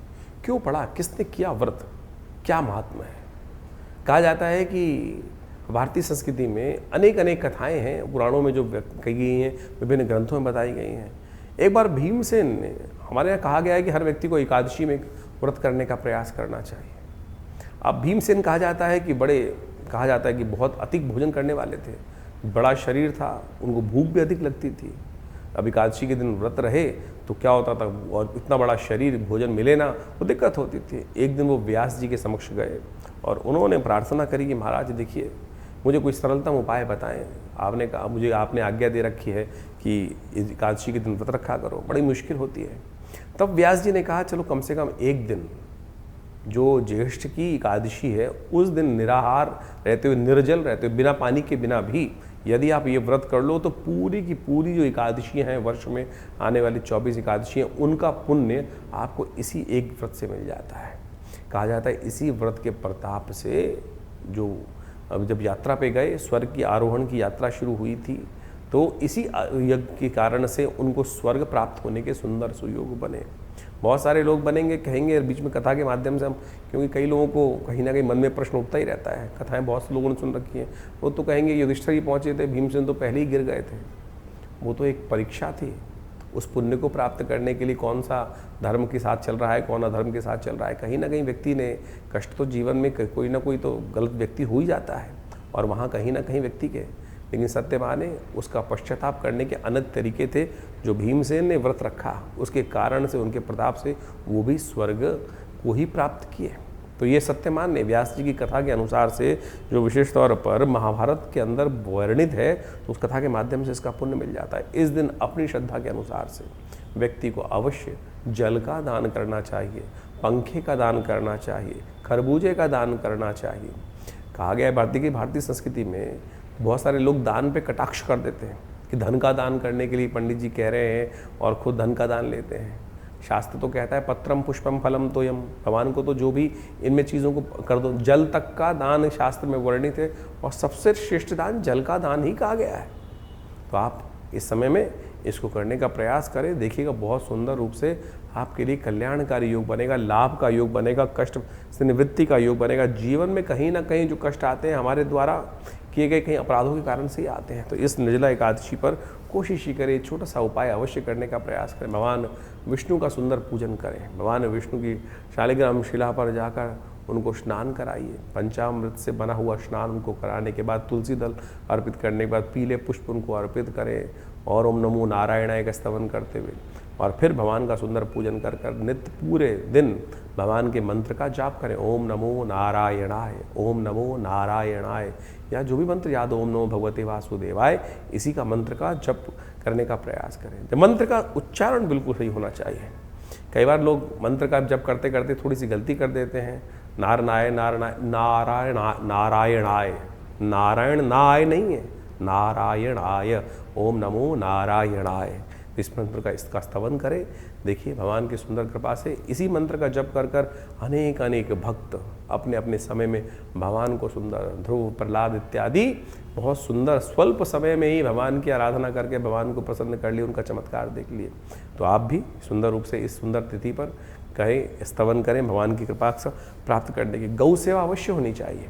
क्यों पढ़ा, किसने किया व्रत, क्या महात्मा है? कहा जाता है कि भारतीय संस्कृति में अनेक अनेक कथाएं हैं, पुराणों में जो कही गई हैं, विभिन्न ग्रंथों में बताई गई हैं। एक बार भीमसेन ने, हमारे यहाँ कहा गया है कि हर व्यक्ति को एकादशी में व्रत करने का प्रयास करना चाहिए। अब भीमसेन कहा जाता है कि बहुत अधिक भोजन करने वाले थे, बड़ा शरीर था, उनको भूख भी अधिक लगती थी। अब एकादशी के दिन व्रत रहे तो क्या होता था, और इतना बड़ा शरीर, भोजन मिले ना तो दिक्कत होती थी। एक दिन वो व्यास जी के समक्ष गए और उन्होंने प्रार्थना करी कि महाराज देखिए, मुझे कोई सरलतम उपाय बताएं। आपने कहा, मुझे आपने आज्ञा दे रखी है कि एकादशी के दिन व्रत रखा करो, बड़ी मुश्किल होती है। तब व्यास जी ने कहा चलो कम से कम एक दिन, जो ज्येष्ठ की एकादशी है उस दिन निराहार रहते हुए, निर्जल रहते हुए, बिना पानी के बिना भी यदि आप ये व्रत कर लो तो पूरी की पूरी जो एकादशियाँ हैं, वर्ष में आने वाली 24 एकादशियाँ, उनका पुण्य आपको इसी एक व्रत से मिल जाता है। कहा जाता है इसी व्रत के प्रताप से जो अब जब यात्रा पे गए, स्वर्ग की आरोहण की यात्रा शुरू हुई थी, तो इसी यज्ञ के कारण से उनको स्वर्ग प्राप्त होने के सुंदर सुयोग बने। बहुत सारे लोग बनेंगे, कहेंगे बीच में कथा के माध्यम से हम, क्योंकि कई लोगों को कहीं ना कहीं मन में प्रश्न उठता ही रहता है, कथाएं बहुत से लोगों ने सुन रखी हैं, वो तो कहेंगे युधिष्ठिर ही पहुँचे थे, भीमसेन तो पहले ही गिर गए थे। वो तो एक परीक्षा थी, उस पुण्य को प्राप्त करने के लिए कौन सा धर्म के साथ चल रहा है, कौन अधर्म के साथ चल रहा है। कहीं ना कहीं व्यक्ति ने कष्ट तो जीवन में कोई ना कोई तो गलत व्यक्ति हो ही जाता है, और वहाँ कहीं ना कहीं व्यक्ति के, लेकिन सत्य माने उसका पश्चाताप करने के अनेक तरीके थे। जो भीमसेन ने व्रत रखा, उसके कारण से, उनके प्रताप से वो भी स्वर्ग को ही प्राप्त किए। तो ये सत्यमान ने व्यास जी की कथा के अनुसार से, जो विशेष तौर पर महाभारत के अंदर वर्णित है, तो उस कथा के माध्यम से इसका पुण्य मिल जाता है। इस दिन अपनी श्रद्धा के अनुसार से व्यक्ति को अवश्य जल का दान करना चाहिए, पंखे का दान करना चाहिए, खरबूजे का दान करना चाहिए। कहा गया है भारतीय संस्कृति में बहुत सारे लोग दान पे कटाक्ष कर देते हैं कि धन का दान करने के लिए पंडित जी कह रहे हैं और खुद धन का दान लेते हैं। शास्त्र तो कहता है पत्रम पुष्पम फलम तोयम, भगवान को तो जो भी इनमें चीज़ों को कर दो। जल तक का दान शास्त्र में वर्णित है और सबसे श्रेष्ठ दान जल का दान ही कहा गया है। तो आप इस समय में इसको करने का प्रयास करें, देखिएगा बहुत सुंदर रूप से आपके लिए कल्याणकारी योग बनेगा, लाभ का योग बनेगा, कष्ट से निवृत्ति का योग बनेगा। जीवन में कहीं ना कहीं जो कष्ट आते हैं हमारे द्वारा किए गए कहीं अपराधों के कारण से ही आते हैं। तो इस निर्जला एकादशी पर कोशिश ही करें, छोटा सा उपाय अवश्य करने का प्रयास करें। भगवान विष्णु का सुंदर पूजन करें, भगवान विष्णु की शालिग्राम शिला पर जाकर उनको स्नान कराइए। पंचामृत से बना हुआ स्नान उनको कराने के बाद, तुलसी दल अर्पित करने के बाद पीले पुष्प उनको अर्पित करें और ओम नमो नारायणाय का स्तवन करते हुए, और फिर भगवान का सुंदर पूजन कर कर नित्य पूरे दिन भगवान के मंत्र का जाप करें। ओम नमो नारायणाय, ओम नमो नारायणाय, या जो भी मंत्र याद, ओम नमो भगवते वासुदेवाय, इसी का मंत्र का जप करने का प्रयास करें। मंत्र का उच्चारण बिल्कुल सही होना चाहिए। कई बार लोग मंत्र का जप करते करते थोड़ी सी गलती कर देते हैं। नारायण नारायण नाय नहीं है, नारायणाय, ओम नमो नारायणाय। तो इस मंत्र का इसका स्तवन करें। देखिए भगवान की सुंदर कृपा से इसी मंत्र का जप कर कर अनेक अनेक भक्त अपने अपने समय में भगवान को सुंदर ध्रुव, प्रहलाद इत्यादि बहुत सुंदर स्वल्प समय में ही भगवान की आराधना करके भगवान को प्रसन्न कर लिए, उनका चमत्कार देख लिए। तो आप भी सुंदर रूप से इस सुंदर तिथि पर कहें, स्तवन करें भगवान की कृपा से प्राप्त करने की। गौ सेवा अवश्य होनी चाहिए।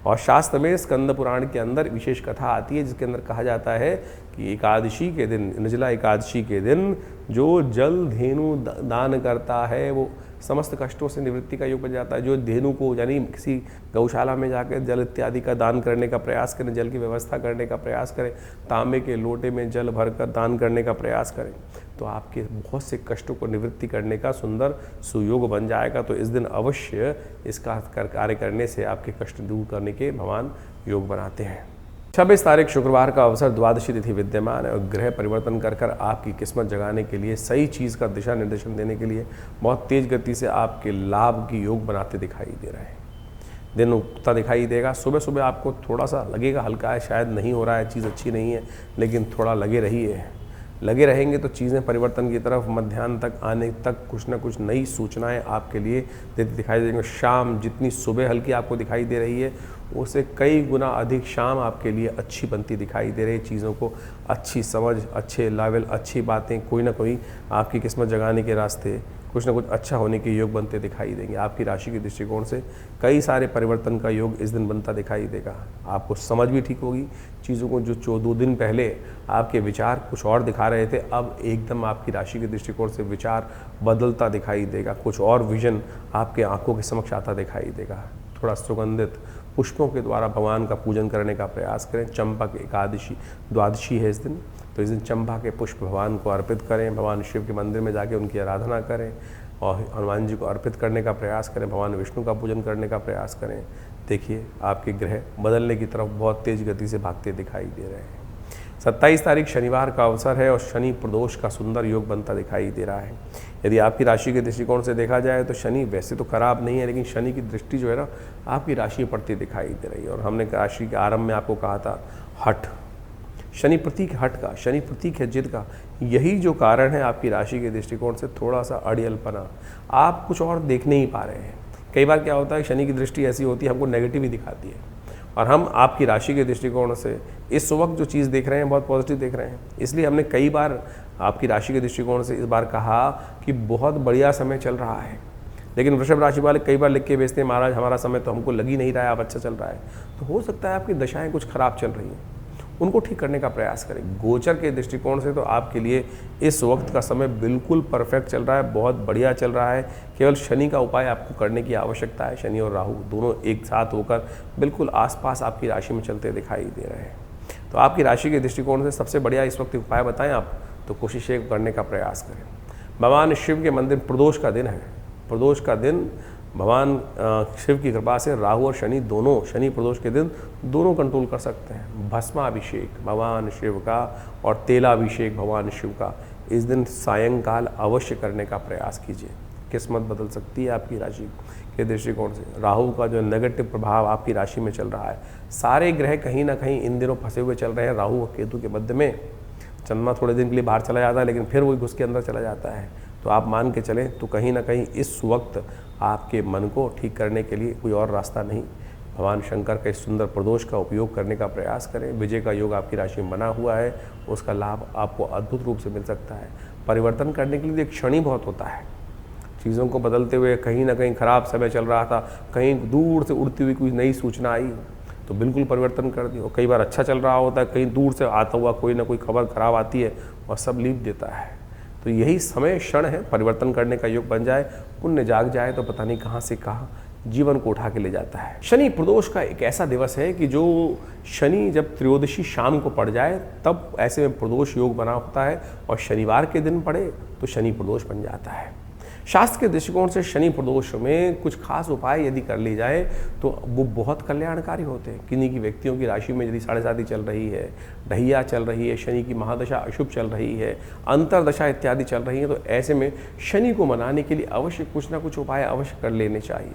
और शास्त्र में स्कंद पुराण के अंदर विशेष कथा आती है जिसके अंदर कहा जाता है कि एकादशी के दिन, निर्जला एकादशी के दिन जो जल धेनु दान करता है वो समस्त कष्टों से निवृत्ति का योग बन जाता है। जो धेनु को यानी किसी गौशाला में जाकर जल इत्यादि का दान करने का प्रयास करें, जल की व्यवस्था करने का प्रयास करें, तांबे के लोटे में जल भरकर दान करने का प्रयास करें, तो आपके बहुत से कष्टों को निवृत्ति करने का सुंदर सुयोग बन जाएगा। तो इस दिन अवश्य इसका कार्य करने से आपके कष्ट दूर करने के भगवान योग बनाते हैं। 26 तारीख शुक्रवार का अवसर द्वादशी तिथि विद्यमान है और ग्रह परिवर्तन कर कर आपकी किस्मत जगाने के लिए, सही चीज़ का दिशा निर्देशन देने के लिए बहुत तेज गति से आपके लाभ की योग बनाते दिखाई दे रहे हैं। दिन उगता दिखाई देगा। सुबह सुबह आपको थोड़ा सा लगेगा हल्का है, शायद नहीं हो रहा है, चीज़ अच्छी नहीं है, लेकिन थोड़ा लगे रहेंगे तो चीज़ें परिवर्तन की तरफ मध्याह्न तक आने तक कुछ ना कुछ नई सूचनाएं आपके लिए देती दिखाई देंगे। शाम जितनी सुबह हल्की आपको दिखाई दे रही है उससे कई गुना अधिक शाम आपके लिए अच्छी बनती दिखाई दे रही है। चीज़ों को अच्छी समझ, अच्छे लेवल, अच्छी बातें, कोई ना कोई आपकी किस्मत जगाने के रास्ते कुछ ना कुछ अच्छा होने के योग बनते दिखाई देंगे। आपकी राशि के दृष्टिकोण से कई सारे परिवर्तन का योग इस दिन बनता दिखाई देगा। आपको समझ भी ठीक होगी चीज़ों को। जो 2 दिन पहले आपके विचार कुछ और दिखा रहे थे, अब एकदम आपकी राशि के दृष्टिकोण से विचार बदलता दिखाई देगा। कुछ और विजन आपके आंखों के समक्ष आता दिखाई देगा। थोड़ा सुगंधित पुष्पों के द्वारा भगवान का पूजन करने का प्रयास करें। चंपक एकादशी द्वादशी है इस दिन, तो इस दिन चंपा के पुष्प भगवान को अर्पित करें। भगवान शिव के मंदिर में जाके उनकी आराधना करें और हनुमान जी को अर्पित करने का प्रयास करें। भगवान विष्णु का पूजन करने का प्रयास करें। देखिए आपके ग्रह बदलने की तरफ बहुत तेज गति से भागते दिखाई दे रहे हैं। 27 तारीख शनिवार का अवसर है और शनि प्रदोष का सुंदर योग बनता दिखाई दे रहा है। यदि आपकी राशि के दृष्टिकोण से देखा जाए तो शनि वैसे तो खराब नहीं है, लेकिन शनि की दृष्टि जो है ना आपकी राशि पड़ती दिखाई दे रही है। और हमने राशि के आरंभ में आपको कहा था हठ, शनि प्रतीक हठ का, शनि प्रतीक है जिद का। यही जो कारण है आपकी राशि के दृष्टिकोण से थोड़ा सा अड़ियलपना, आप कुछ और देख नहीं पा रहे हैं। कई बार क्या होता है शनि की दृष्टि ऐसी होती है हमको नेगेटिव ही दिखाती है और हम आपकी राशि के दृष्टिकोण से इस वक्त जो चीज़ देख रहे हैं बहुत पॉजिटिव देख रहे हैं। इसलिए हमने कई बार आपकी राशि के दृष्टिकोण से इस बार कहा कि बहुत बढ़िया समय चल रहा है, लेकिन वृषभ राशि वाले कई बार लिख के भेजते हैं महाराज हमारा समय तो हमको लग ही नहीं रहा है, अब अच्छा चल रहा है। तो हो सकता है आपकी दशाएं कुछ खराब चल रही हैं, उनको ठीक करने का प्रयास करें। गोचर के दृष्टिकोण से तो आपके लिए इस वक्त का समय बिल्कुल परफेक्ट चल रहा है, बहुत बढ़िया चल रहा है। केवल शनि का उपाय आपको करने की आवश्यकता है। शनि और राहु दोनों एक साथ होकर बिल्कुल आसपास आपकी राशि में चलते दिखाई दे रहे हैं। तो आपकी राशि के दृष्टिकोण से सबसे बढ़िया इस वक्त उपाय बताएं आप, तो कोशिश करने का प्रयास करें। भगवान शिव के मंदिर, प्रदोष का दिन है, प्रदोष का दिन भगवान शिव की कृपा से राहु और शनि दोनों, शनि प्रदोष के दिन दोनों कंट्रोल कर सकते हैं। भस्माभिषेक भगवान शिव का और तेलाभिषेक भगवान शिव का इस दिन सायंकाल अवश्य करने का प्रयास कीजिए। किस्मत बदल सकती है आपकी राशि के दृष्टिकोण से। राहु का जो नेगेटिव प्रभाव आपकी राशि में चल रहा है, सारे ग्रह कहीं ना कहीं इन दिनों फंसे हुए चल रहे हैं राहु और केतु के मध्य में। चंद्रमा थोड़े दिन के लिए बाहर चला जाता है लेकिन फिर वही घुस के अंदर चला जाता है। तो आप मान के चलें तो कहीं ना कहीं इस वक्त आपके मन को ठीक करने के लिए कोई और रास्ता नहीं। भगवान शंकर के सुंदर प्रदोष का उपयोग करने का प्रयास करें। विजय का योग आपकी राशि में बना हुआ है, उसका लाभ आपको अद्भुत रूप से मिल सकता है। परिवर्तन करने के लिए एक क्षण ही बहुत होता है। चीज़ों को बदलते हुए कहीं ना कहीं खराब समय चल रहा था, कहीं दूर से उड़ती हुई कोई नई सूचना आई तो बिल्कुल परिवर्तन कर दी। और कई बार अच्छा चल रहा होता है, कहीं दूर से आता हुआ कोई ना कोई खबर खराब आती है और सब लीप देता है। तो यही समय क्षण है, परिवर्तन करने का योग बन जाए, पुण्य जाग जाए तो पता नहीं कहाँ से कहाँ जीवन को उठा के ले जाता है। शनि प्रदोष का एक ऐसा दिवस है कि जो शनि जब त्रयोदशी शाम को पड़ जाए तब ऐसे में प्रदोष योग बना होता है और शनिवार के दिन पड़े तो शनि प्रदोष बन जाता है। शास्त्र के दृष्टिकोण से शनि प्रदोष में कुछ खास उपाय यदि कर ली जाए तो वो बहुत कल्याणकारी होते हैं। किन्हीं की व्यक्तियों की राशि में यदि 7.5 चल रही है, ढैया चल रही है, शनि की महादशा अशुभ चल रही है, अंतरदशा इत्यादि चल रही है, तो ऐसे में शनि को मनाने के लिए अवश्य कुछ ना कुछ उपाय अवश्य कर लेने चाहिए।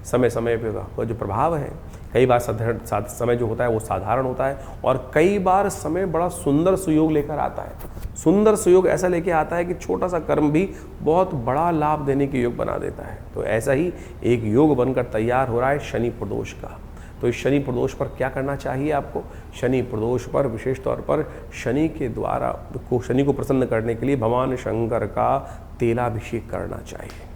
समय समय पर जो प्रभाव है, कई बार समय जो होता है वो साधारण होता है और कई बार समय बड़ा सुंदर सुयोग लेकर आता है। सुंदर सुयोग ऐसा लेके आता है कि छोटा सा कर्म भी बहुत बड़ा लाभ देने के योग बना देता है। तो ऐसा ही एक योग बनकर तैयार हो रहा है शनि प्रदोष का। तो इस शनि प्रदोष पर क्या करना चाहिए आपको? शनि प्रदोष पर विशेष तौर पर शनि को प्रसन्न करने के लिए भगवान शंकर का तेलाभिषेक करना चाहिए।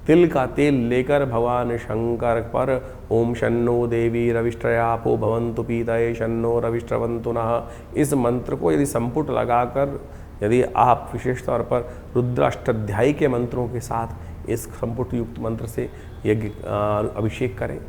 तिल का तेल लेकर भगवान शंकर पर ओम शन्नो देवी रविष्ट्रयापो भवन्तु पीतये शन्नो रविष्ट्रवन्तु नः, इस मंत्र को यदि संपुट लगाकर यदि आप विशेष तौर पर रुद्राष्टाध्यायी के मंत्रों के साथ इस संपुट युक्त मंत्र से यज्ञ अभिषेक करें,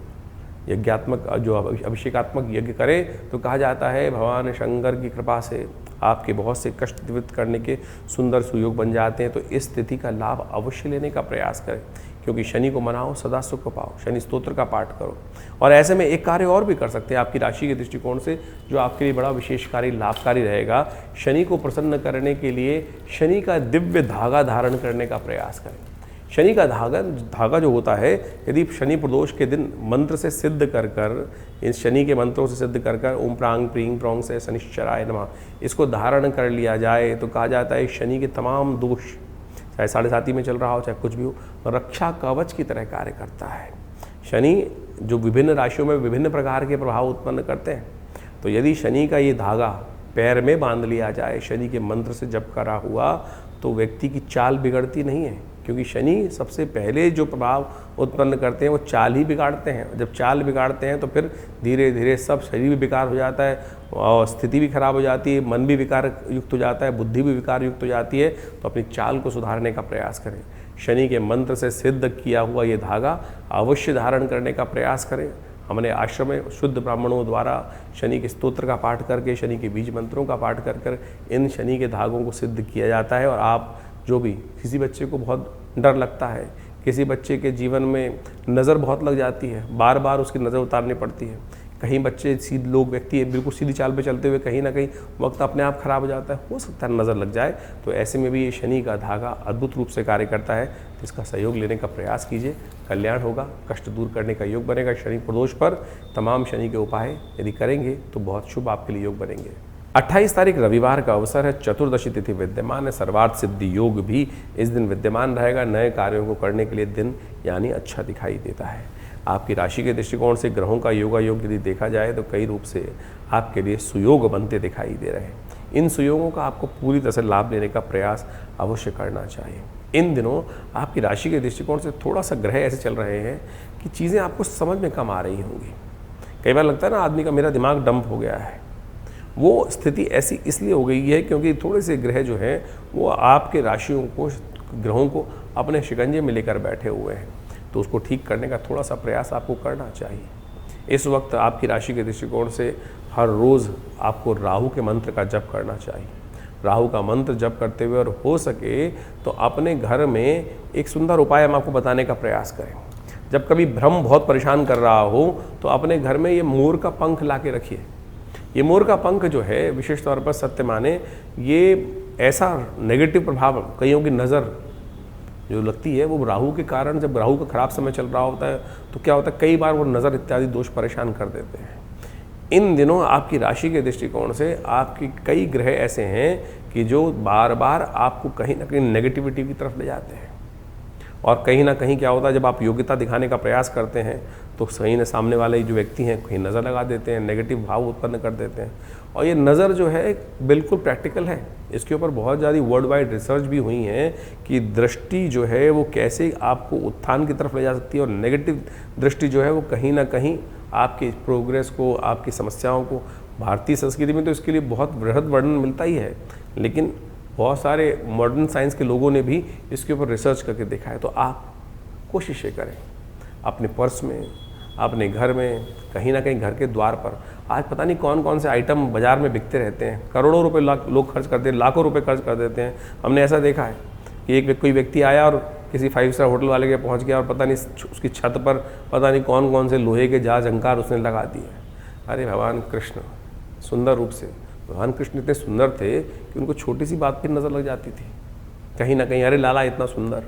यज्ञात्मक जो अभिषेकात्मक यज्ञ करें, तो कहा जाता है भगवान शंकर की कृपा से आपके बहुत से कष्ट निवृत्त करने के सुंदर सुयोग बन जाते हैं। तो इस तिथि का लाभ अवश्य लेने का प्रयास करें, क्योंकि शनि को मनाओ सदा सुख पाओ। शनि स्तोत्र का पाठ करो। और ऐसे में एक कार्य और भी कर सकते हैं आपकी राशि के दृष्टिकोण से, जो आपके लिए बड़ा विशेषकारी लाभकारी रहेगा। शनि को प्रसन्न करने के लिए शनि का दिव्य धागा धारण करने का प्रयास करें। शनि का धागा जो होता है, यदि शनि प्रदोष के दिन मंत्र से सिद्ध कर इस शनि के मंत्रों से सिद्ध कर ओम प्रांग प्रींग प्रोंग से शनिश्चराय नमः इसको धारण कर लिया जाए, तो कहा जाता है शनि के तमाम दोष, चाहे 7.5 में चल रहा हो चाहे कुछ भी हो, रक्षा कवच की तरह कार्य करता है। शनि जो विभिन्न राशियों में विभिन्न प्रकार के प्रभाव उत्पन्न करते हैं, तो यदि शनि का ये धागा पैर में बांध लिया जाए शनि के मंत्र से जप करा हुआ, तो व्यक्ति की चाल बिगड़ती नहीं है। क्योंकि शनि सबसे पहले जो प्रभाव उत्पन्न करते हैं वो चाल ही बिगाड़ते हैं। जब चाल बिगाड़ते हैं तो फिर धीरे धीरे सब शरीर भी विकार हो जाता है और स्थिति भी खराब हो जाती है, मन भी विकार युक्त हो जाता है, बुद्धि भी विकार युक्त हो जाती है। तो अपनी चाल को सुधारने का प्रयास करें। शनि के मंत्र से सिद्ध किया हुआ ये धागा अवश्य धारण करने का प्रयास करें। हमने आश्रम में शुद्ध ब्राह्मणों द्वारा शनि के स्तोत्र का पाठ करके, शनि के बीज मंत्रों का पाठ कर इन शनि के धागों को सिद्ध किया जाता है। और आप जो भी किसी बच्चे को बहुत डर लगता है, किसी बच्चे के जीवन में नज़र बहुत लग जाती है, बार बार उसकी नज़र उतारनी पड़ती है, कहीं बच्चे लोग व्यक्ति बिल्कुल सीधी चाल पे चलते हुए कहीं ना कहीं वक्त अपने आप खराब हो जाता है, हो सकता है नज़र लग जाए। तो ऐसे में भी ये शनि का धागा अद्भुत रूप से कार्य करता है। तो इसका सहयोग लेने का प्रयास कीजिए, कल्याण होगा, कष्ट दूर करने का योग बनेगा। शनि प्रदोष पर तमाम शनि के उपाय यदि करेंगे तो बहुत शुभ आपके लिए योग बनेंगे। 28 तारीख रविवार का अवसर है, चतुर्दशी तिथि विद्यमान है, सर्वार्थ सिद्धि योग भी इस दिन विद्यमान रहेगा। नए कार्यों को करने के लिए दिन यानी अच्छा दिखाई देता है। आपकी राशि के दृष्टिकोण से ग्रहों का योगा योग यदि देखा जाए तो कई रूप से आपके लिए सुयोग बनते दिखाई दे रहे हैं। इन सुयोगों का आपको पूरी तरह से लाभ लेने का प्रयास अवश्य करना चाहिए। इन दिनों आपकी राशि के दृष्टिकोण से थोड़ा सा ग्रह ऐसे चल रहे हैं कि चीज़ें आपको समझ में कम आ रही होंगी। कई बार लगता है ना आदमी का मेरा दिमाग डंप हो गया है। वो स्थिति ऐसी इसलिए हो गई है क्योंकि थोड़े से ग्रह जो हैं वो आपके राशियों को, ग्रहों को अपने शिकंजे में लेकर बैठे हुए हैं। तो उसको ठीक करने का थोड़ा सा प्रयास आपको करना चाहिए। इस वक्त आपकी राशि के दृष्टिकोण से हर रोज़ आपको राहु के मंत्र का जप करना चाहिए। राहु का मंत्र जप करते हुए और हो सके तो अपने घर में एक सुंदर उपाय हम आपको बताने का प्रयास करें। जब कभी भ्रम बहुत परेशान कर रहा हो तो अपने घर में ये मोर का पंख ला के रखिए। ये मोर का पंख जो है विशेष तौर पर सत्य माने, ये ऐसा नेगेटिव प्रभाव, कईयों की नज़र जो लगती है वो राहु के कारण, जब राहु का खराब समय चल रहा होता है तो क्या होता है कई बार वो नज़र इत्यादि दोष परेशान कर देते हैं। इन दिनों आपकी राशि के दृष्टिकोण से आपकी कई ग्रह ऐसे हैं कि जो बार बार आपको कहीं ना कहीं नेगेटिविटी की तरफ ले जाते हैं। और कहीं ना कहीं क्या होता है, जब आप योग्यता दिखाने का प्रयास करते हैं तो सही न सामने वाले जो व्यक्ति हैं कहीं नज़र लगा देते हैं, नेगेटिव भाव उत्पन्न कर देते हैं। और ये नज़र जो है बिल्कुल प्रैक्टिकल है, इसके ऊपर बहुत ज़्यादा वर्ल्ड वाइड रिसर्च भी हुई है कि दृष्टि जो है वो कैसे आपको उत्थान की तरफ ले जा सकती है, और नेगेटिव दृष्टि जो है वो कहीं ना कहीं आपकी प्रोग्रेस को, आपकी समस्याओं को, भारतीय संस्कृति में तो इसके लिए बहुत बृहद वर्णन मिलता ही है, लेकिन बहुत सारे मॉडर्न साइंस के लोगों ने भी इसके ऊपर रिसर्च करके देखा है। तो आप कोशिश करें अपने पर्स में, अपने घर में, कहीं ना कहीं घर के द्वार पर। आज पता नहीं कौन कौन से आइटम बाज़ार में बिकते रहते हैं, करोड़ों रुपए लोग खर्च करते हैं, लाखों रुपए खर्च कर देते हैं। हमने ऐसा देखा है कि कोई व्यक्ति आया और किसी 5 स्टार होटल वाले के पहुंच गया और पता नहीं उसकी छत पर पता नहीं कौन कौन से लोहे के जहाज अंकार उसने लगा दिए। अरे भगवान कृष्ण सुंदर रूप से, भगवान कृष्ण इतने सुंदर थे कि उनको छोटी सी बात पर नज़र लग जाती थी। कहीं ना कहीं अरे लाला इतना सुंदर,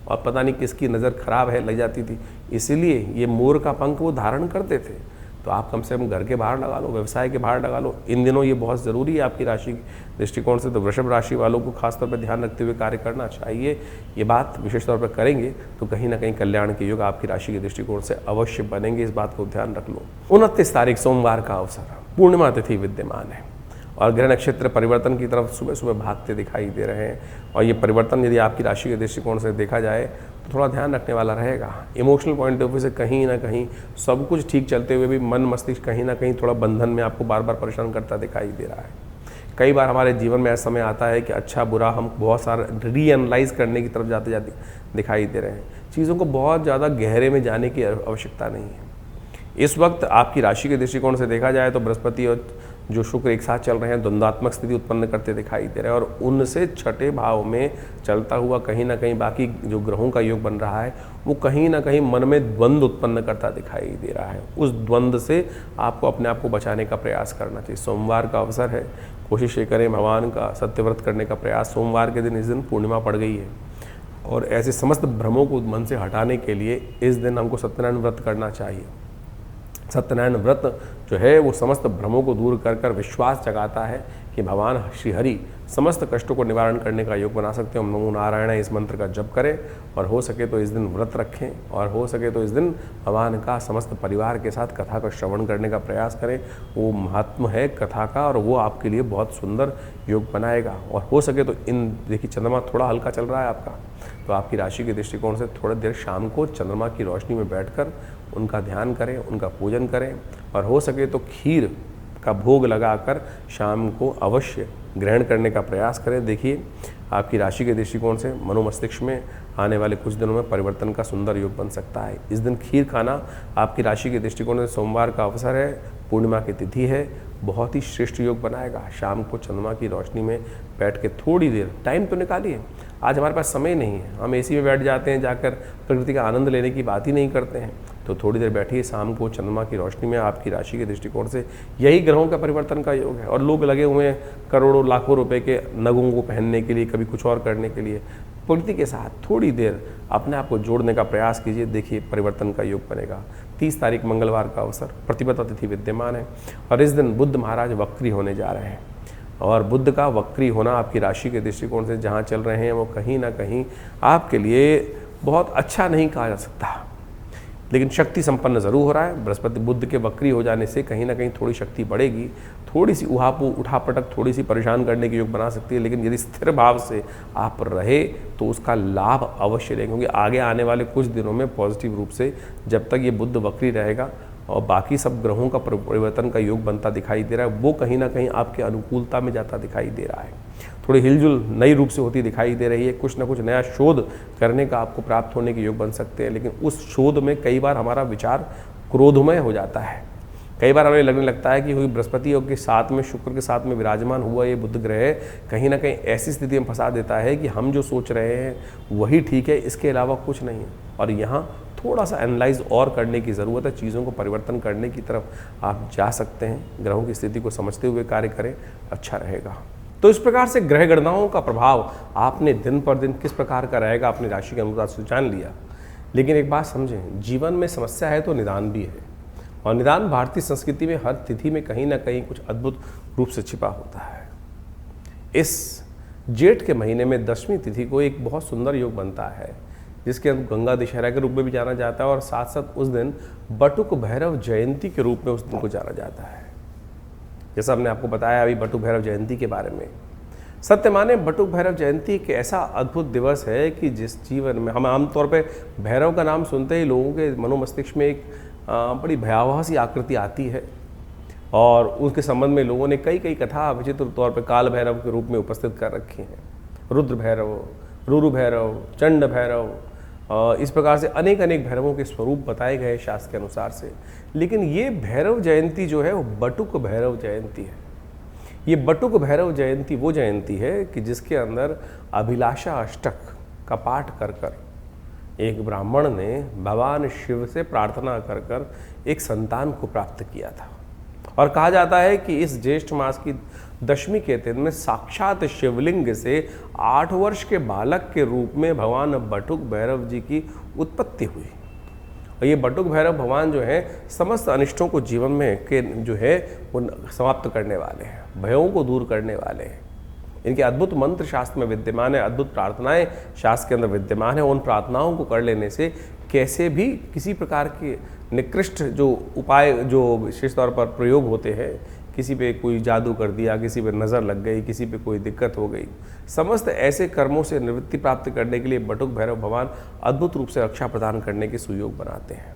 और पता नहीं किसकी नज़र खराब है लग जाती थी। इसीलिए ये मोर का पंख वो धारण करते थे। तो आप कम से कम घर के बाहर लगा लो, व्यवसाय के बाहर लगा लो। इन दिनों ये बहुत ज़रूरी है आपकी राशि के दृष्टिकोण से। तो वृषभ राशि वालों को खासतौर पर ध्यान रखते हुए कार्य करना चाहिए। ये बात विशेष तौर पर करेंगे तो कहीं ना कहीं कल्याण के योग आपकी राशि के दृष्टिकोण से अवश्य बनेंगे, इस बात को ध्यान रख लो। 29 तारीख सोमवार का अवसर, पूर्णिमा तिथि विद्यमान है और ग्रह नक्षत्र परिवर्तन की तरफ सुबह सुबह भागते दिखाई दे रहे हैं। और ये परिवर्तन यदि आपकी राशि के दृष्टिकोण से देखा जाए तो थोड़ा ध्यान रखने वाला रहेगा। इमोशनल पॉइंट ऑफ व्यू से कहीं ना कहीं सब कुछ ठीक चलते हुए भी मन मस्तिष्क कहीं ना कहीं थोड़ा बंधन में आपको बार बार परेशान करता दिखाई दे रहा है। कई बार हमारे जीवन में ऐसा समय आता है कि अच्छा बुरा हम बहुत सारा रीएनालाइज करने की तरफ जाते जाते दिखाई दे रहे हैं। चीज़ों को बहुत ज़्यादा गहरे में जाने की आवश्यकता नहीं है। इस वक्त आपकी राशि के दृष्टिकोण से देखा जाए तो बृहस्पति और जो शुक्र एक साथ चल रहे हैं, द्वंद्वात्मक स्थिति उत्पन्न करते दिखाई दे रहे हैं और उनसे छठे भाव में चलता हुआ कहीं ना कहीं बाकी जो ग्रहों का योग बन रहा है वो कहीं ना कहीं मन में द्वंद्व उत्पन्न करता दिखाई दे रहा है। उस द्वंद्व से आपको अपने आप को बचाने का प्रयास करना चाहिए। सोमवार का अवसर है, कोशिश ये करें भगवान का सत्यव्रत करने का प्रयास। सोमवार के दिन, इस दिन पूर्णिमा पड़ गई है और ऐसे समस्त भ्रमों को मन से हटाने के लिए इस दिन हमको सत्यनारायण व्रत करना चाहिए। सत्यनारायण व्रत जो है वो समस्त भ्रमों को दूर कर कर विश्वास जगाता है कि भगवान श्री हरि समस्त कष्टों को निवारण करने का योग बना सकते हैं। नमो नारायण इस मंत्र का जप करें और हो सके तो इस दिन व्रत रखें और हो सके तो इस दिन भगवान का समस्त परिवार के साथ कथा का श्रवण करने का प्रयास करें। वो महात्म है कथा का और वो आपके लिए बहुत सुंदर योग बनाएगा। और हो सके तो देखिए चंद्रमा थोड़ा हल्का चल रहा है आपका, तो आपकी राशि के दृष्टिकोण से थोड़ी देर शाम को चंद्रमा की रोशनी में बैठकर उनका ध्यान करें, उनका पूजन करें और हो सके तो खीर का भोग लगाकर शाम को अवश्य ग्रहण करने का प्रयास करें। देखिए आपकी राशि के दृष्टिकोण से मनोमस्तिष्क में आने वाले कुछ दिनों में परिवर्तन का सुंदर योग बन सकता है। इस दिन खीर खाना आपकी राशि के दृष्टिकोण से सोमवार का अवसर है, पूर्णिमा की तिथि है, बहुत ही श्रेष्ठ योग बनाएगा। शाम को चंद्रमा की रोशनी में बैठ के थोड़ी देर टाइम तो निकालिए। आज हमारे पास समय नहीं है, हम एसी में बैठ जाते हैं, जाकर प्रकृति का आनंद लेने की बात ही नहीं करते हैं। तो थोड़ी देर बैठिए शाम को चंद्रमा की रोशनी में। आपकी राशि के दृष्टिकोण से यही ग्रहों का परिवर्तन का योग है और लोग लगे हुए हैं करोड़ों लाखों रुपए के नगों को पहनने के लिए, कभी कुछ और करने के लिए। प्रकृति के साथ थोड़ी देर अपने आप को जोड़ने का प्रयास कीजिए, देखिए परिवर्तन का योग बनेगा। 30 तारीख मंगलवार का अवसर, प्रतिपदा तिथि विद्यमान है और इस दिन बुद्ध महाराज वक्री होने जा रहे हैं। और बुद्ध का वक्री होना आपकी राशि के दृष्टिकोण से जहाँ चल रहे हैं वो कहीं ना कहीं आपके लिए बहुत अच्छा नहीं कहा जा सकता, लेकिन शक्ति संपन्न जरूर हो रहा है। बृहस्पति बुद्ध के वक्री हो जाने से कहीं ना कहीं थोड़ी शक्ति बढ़ेगी, थोड़ी सी उहापू उठापटक थोड़ी सी परेशान करने के योग बना सकती है, लेकिन यदि स्थिर भाव से आप रहे तो उसका लाभ अवश्य लेंगे। क्योंकि आगे आने वाले कुछ दिनों में पॉजिटिव रूप से जब तक ये बुद्ध वक्री रहेगा और बाकी सब ग्रहों का परिवर्तन का योग बनता दिखाई दे रहा है, वो कहीं ना कहीं आपके अनुकूलता में जाता दिखाई दे रहा है। थोड़ी हिलजुल नई रूप से होती दिखाई दे रही है, कुछ ना कुछ नया शोध करने का आपको प्राप्त होने के योग बन सकते हैं। लेकिन उस शोध में कई बार हमारा विचार क्रोधमय हो जाता है। कई बार हमें लगने लगता है कि बृहस्पति के साथ में शुक्र के साथ में विराजमान हुआ ये बुध ग्रह कहीं ना कहीं ऐसी स्थिति में फंसा देता है कि हम जो सोच रहे हैं वही ठीक है, इसके अलावा कुछ नहीं है। और यहाँ थोड़ा सा एनालाइज और करने की ज़रूरत है, चीज़ों को परिवर्तन करने की तरफ आप जा सकते हैं। ग्रहों की स्थिति को समझते हुए कार्य करें, अच्छा रहेगा। तो इस प्रकार से ग्रह गणनाओं का प्रभाव आपने दिन पर दिन किस प्रकार का रहेगा अपनी राशि के अनुसार से जान लिया। लेकिन एक बात समझें, जीवन में समस्या है तो निदान भी है, और निदान भारतीय संस्कृति में हर तिथि में कहीं ना कहीं कुछ अद्भुत रूप से छिपा होता है। इस जेठ के महीने में 10वीं तिथि को एक बहुत सुंदर योग बनता है जिसके गंगा दशहरा के रूप में भी जाना जाता है, और साथ साथ उस दिन बटुक भैरव जयंती के रूप में उस दिन को जाना जाता है। जैसा हमने आपको बताया अभी बटुक भैरव जयंती के बारे में, सत्य माने बटुक भैरव जयंती एक ऐसा अद्भुत दिवस है कि जिस जीवन में हम आमतौर पे भैरव का नाम सुनते ही लोगों के मनोमस्तिष्क में एक बड़ी भयावह सी आकृति आती है, और उसके संबंध में लोगों ने कई कई कथा विचित्र तौर पर काल भैरव के रूप में उपस्थित कर रखी हैं। रुद्र भैरव, रुरु भैरव, चंड भैरव, इस प्रकार से अनेक अनेक भैरवों के स्वरूप बताए गए शास्त्र के अनुसार से। लेकिन ये भैरव जयंती जो है वो बटुक भैरव जयंती है। ये बटुक भैरव जयंती वो जयंती है कि जिसके अंदर अभिलाषा अष्टक का पाठ कर कर एक ब्राह्मण ने भगवान शिव से प्रार्थना कर कर एक संतान को प्राप्त किया था। और कहा जाता है कि इस ज्येष्ठ मास की 10वीं के दिन में साक्षात शिवलिंग से 8 वर्ष के बालक के रूप में भगवान बटुक भैरव जी की उत्पत्ति हुई। और ये बटुक भैरव भगवान जो हैं समस्त अनिष्टों को जीवन में के जो है वो समाप्त करने वाले हैं, भयों को दूर करने वाले हैं। इनके अद्भुत मंत्र शास्त्र में विद्यमान है, अद्भुत प्रार्थनाएं शास्त्र के अंदर विद्यमान है। उन प्रार्थनाओं को कर लेने से कैसे भी किसी प्रकार के निकृष्ट जो उपाय जो विशेष तौर पर प्रयोग होते हैं, किसी पे कोई जादू कर दिया, किसी पे नज़र लग गई, किसी पे कोई दिक्कत हो गई, समस्त ऐसे कर्मों से निवृत्ति प्राप्त करने के लिए बटुक भैरव भगवान अद्भुत रूप से रक्षा प्रदान करने के सुयोग बनाते हैं।